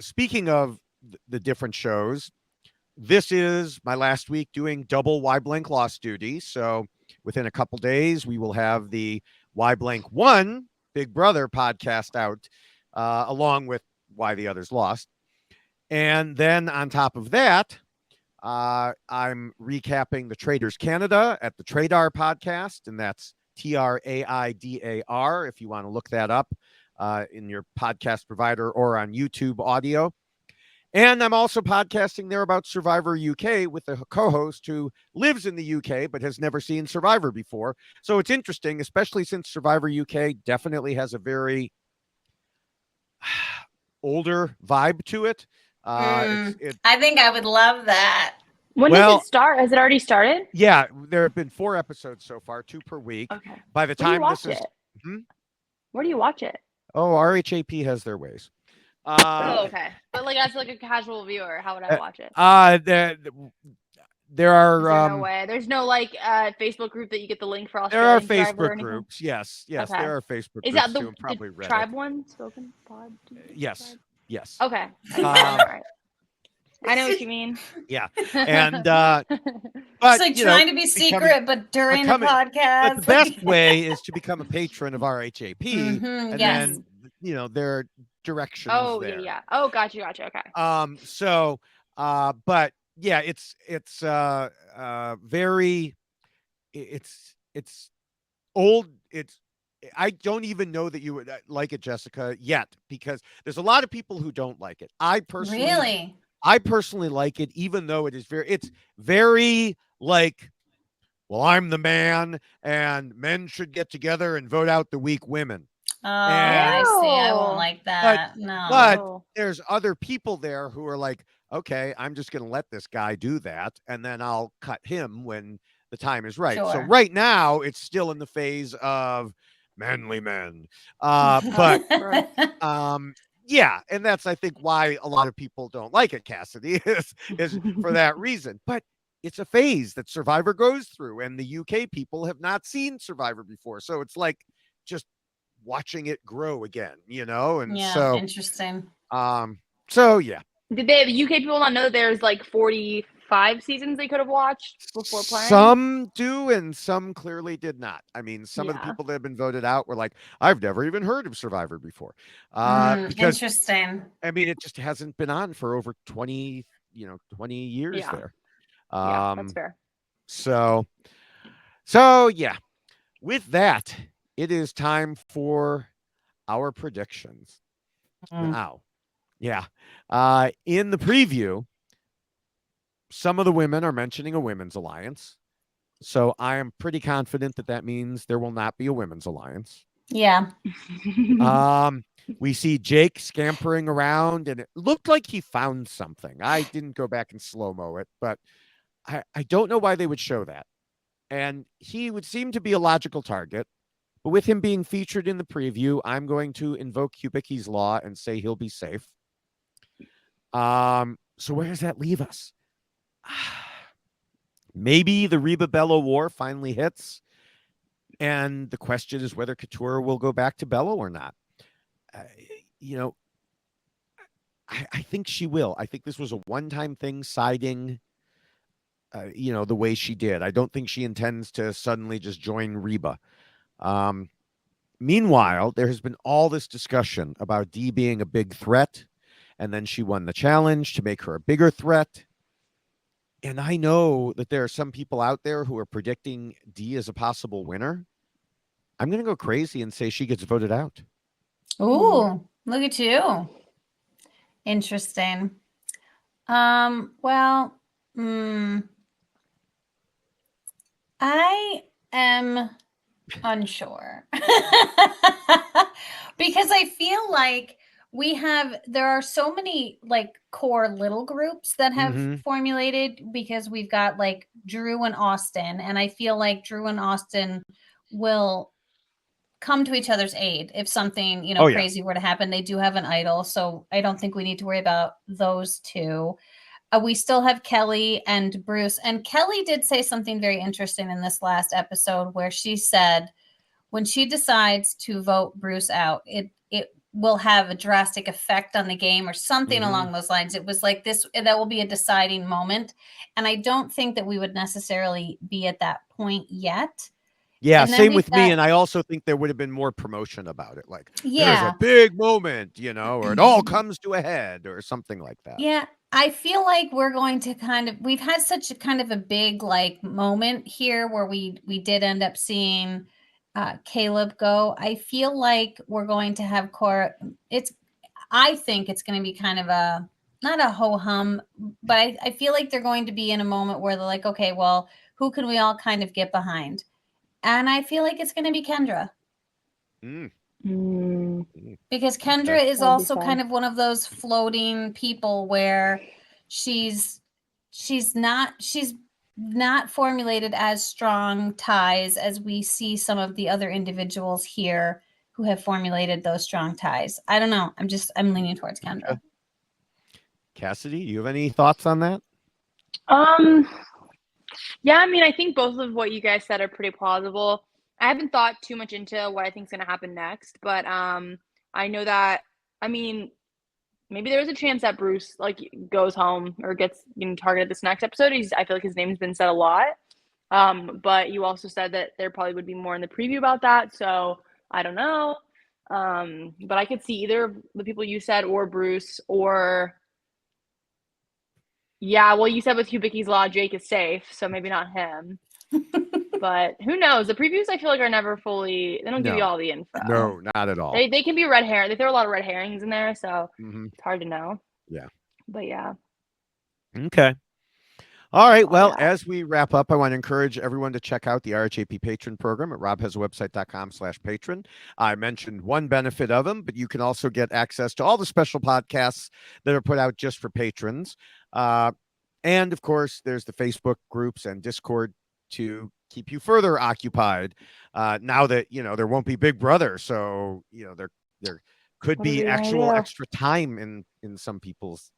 Speaking of the different shows, this is my last week doing double Y Blank Lost duty. So within a couple days, we will have the Y Blank 1 Big Brother podcast out, along with Why the Others Lost. And then on top of that, I'm recapping The Traitors Canada at the Tradar podcast, and that's TRAIDAR if you want to look that up in your podcast provider or on YouTube audio. And I'm also podcasting there about Survivor UK with a co-host who lives in the UK but has never seen Survivor before. So it's interesting, especially since Survivor UK definitely has a very older vibe to it. I think I would love that. When does it start? Has it already started? Yeah, there have been 4 episodes so far, 2 per week. Okay. By the time this is, where do you watch it? Oh, RHAP has their ways. Okay. But like as like a casual viewer, how would I watch it? There are no way. There's no like Facebook group that you get the link for Australian. There are Facebook groups. Yes, okay. There are Facebook groups. Is that the probably Tribe one? Spoken Pod? Yes. Tribe? Yes. Okay. Right. I know what you mean. Yeah. And but it's like trying to be secret, but during the podcast. But the best way is to become a patron of RHAP. And then there are directions there. Yeah. Oh, gotcha. Okay. But yeah, it's very it's old. I don't even know that you would like it, Jessica, yet, because there's a lot of people who don't like it. I personally like it, even though it's very like, well, I'm the man and men should get together and vote out the weak women. Oh, I see. I won't like that. But there's other people there who are like, okay, I'm just going to let this guy do that, and then I'll cut him when the time is right. Sure. So right now, it's still in the phase of manly men. But Yeah, and that's, I think, why a lot of people don't like it, Cassidy, is for that reason. But it's a phase that Survivor goes through, and the UK people have not seen Survivor before. So it's like just watching it grow again, And so interesting. So yeah. Did the UK people not know that there's like 45 seasons they could have watched before playing? Some do, and some clearly did not. I mean, some of the people that have been voted out were like, I've never even heard of Survivor before. Because interesting. I mean, it just hasn't been on for over 20 years there. Yeah, that's fair. So yeah. With that, it is time for our predictions. Now, yeah. In the preview, some of the women are mentioning a women's alliance. So I am pretty confident that means there will not be a women's alliance. Yeah. We see Jake scampering around, and it looked like he found something. I didn't go back and slow-mo it, but I don't know why they would show that. And he would seem to be a logical target. But with him being featured in the preview, I'm going to invoke Hubicki's Law and say he'll be safe. So where does that leave us? Maybe the Reba Bello war finally hits. And the question is whether Katurah will go back to Bello or not. I think she will. I think this was a one-time thing, siding, the way she did. I don't think she intends to suddenly just join Reba. Meanwhile, there has been all this discussion about Dee being a big threat, and then she won the challenge to make her a bigger threat. And I know that there are some people out there who are predicting Dee as a possible winner. I'm going to go crazy and say she gets voted out. Ooh, look at you. Interesting. Well, I am unsure because I feel like there are so many like core little groups that have formulated, because we've got like Drew and Austin, and I feel like Drew and Austin will come to each other's aid if something crazy were to happen. They do have an idol, so I don't think we need to worry about those two. We still have Kelly and Bruce, and Kelly did say something very interesting in this last episode where she said when she decides to vote Bruce out, it will have a drastic effect on the game or something along those lines. It was like this, that will be a deciding moment. And I don't think that we would necessarily be at that point yet. Yeah, same with me. And I also think there would have been more promotion about it. Like, there's a big moment, or it all comes to a head or something like that. Yeah, I feel like we're going to we've had such a kind of a big like moment here where we did end up seeing Kaleb go. I feel like we're going to have I think it's going to be kind of not a ho-hum, but I feel like they're going to be in a moment where they're like, okay, well, who can we all kind of get behind? And I feel like it's going to be Kendra. Because Kendra is also kind of one of those floating people where she's not formulated as strong ties as we see some of the other individuals here who have formulated those strong ties. I don't know. I'm leaning towards Kendra. Cassidy, you have any thoughts on that? Yeah, I mean, I think both of what you guys said are pretty plausible. I haven't thought too much into what I think is going to happen next, but I know that, I mean, maybe there's a chance that Bruce goes home or gets targeted this next episode. I feel like his name's been said a lot, but you also said that there probably would be more in the preview about that, so I don't know. But I could see either the people you said or Bruce or. Yeah, well, you said with Hubicki's Law, Jake is safe, so maybe not him. But who knows? The previews, I feel like, are never fully. They don't give you all the info. No, not at all. They can be red herring. They throw a lot of red herrings in there, so it's hard to know. Yeah. But yeah. Okay. All right. Well, as we wrap up, I want to encourage everyone to check out the RHAP patron program at robhasawebsite.com/patron. I mentioned one benefit of them, but you can also get access to all the special podcasts that are put out just for patrons. And of course, there's the Facebook groups and Discord to keep you further occupied. Now that, there won't be Big Brother. So, there could be actual extra time in some people's,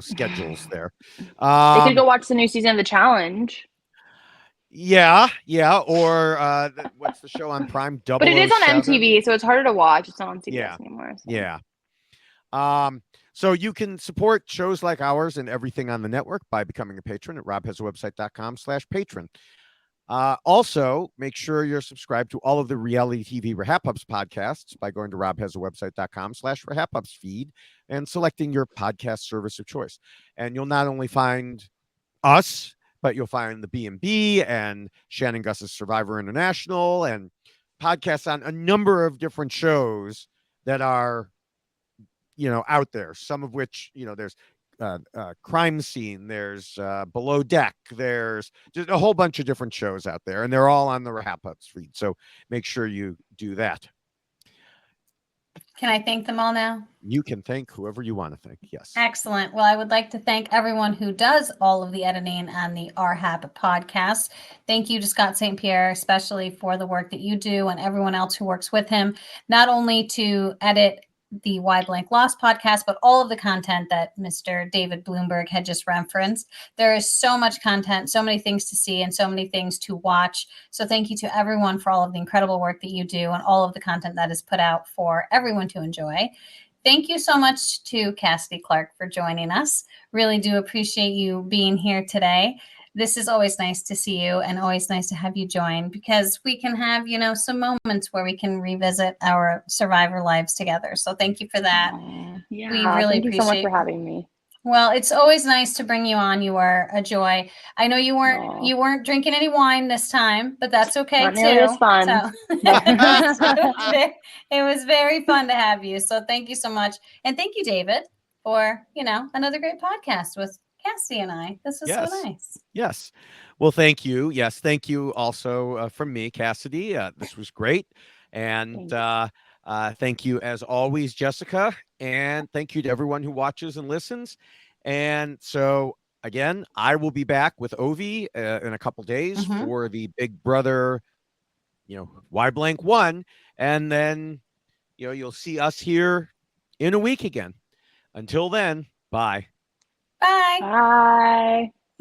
schedules there. They could go watch the new season of The Challenge. Yeah, or what's the show on Prime? But it is on MTV, so it's harder to watch. It's not on CBS anymore. So. Yeah. So you can support shows like ours and everything on the network by becoming a patron at robhasawebsite.com/patron. Also, make sure you're subscribed to all of the reality TV RHAP Hubs podcasts by going to robhasawebsite.com/RHAP Hubs feed and selecting your podcast service of choice. And you'll not only find us, but you'll find the B&B and Shannon Gus's Survivor International and podcasts on a number of different shows that are, out there. Some of which, there's Crime Scene, there's Below Deck, there's just a whole bunch of different shows out there, and they're all on the RHAP Hubs feed. So make sure you do that. Can I thank them all now? You can thank whoever you want to thank. Yes. Excellent. Well, I would like to thank everyone who does all of the editing on the RHAP podcast. Thank you to Scott St. Pierre, especially for the work that you do and everyone else who works with him, not only to edit the Why Blank Lost podcast, but all of the content that Mr. David Bloomberg had just referenced. There is so much content, so many things to see, and so many things to watch. So thank you to everyone for all of the incredible work that you do and all of the content that is put out for everyone to enjoy. Thank you so much to Cassidy Clark for joining us. Really do appreciate you being here today. This is always nice to see you and always nice to have you join because we can have, some moments where we can revisit our Survivor lives together. So thank you for that. Yeah, we really thank you so much for having me. Well, it's always nice to bring you on. You are a joy. I know you weren't drinking any wine this time, but that's okay Not too. nearly as fun. So, it was very fun to have you. So thank you so much. And thank you, David, for, another great podcast with Cassie and I. This was so nice. Yes. Well, thank you. Yes. Thank you also from me, Cassidy. This was great. And thank you as always, Jessica. And thank you to everyone who watches and listens. And so again, I will be back with Ovi in a couple days for the Big Brother, Why Blank 1. And then, you'll see us here in a week again. Until then, bye. Bye. Bye.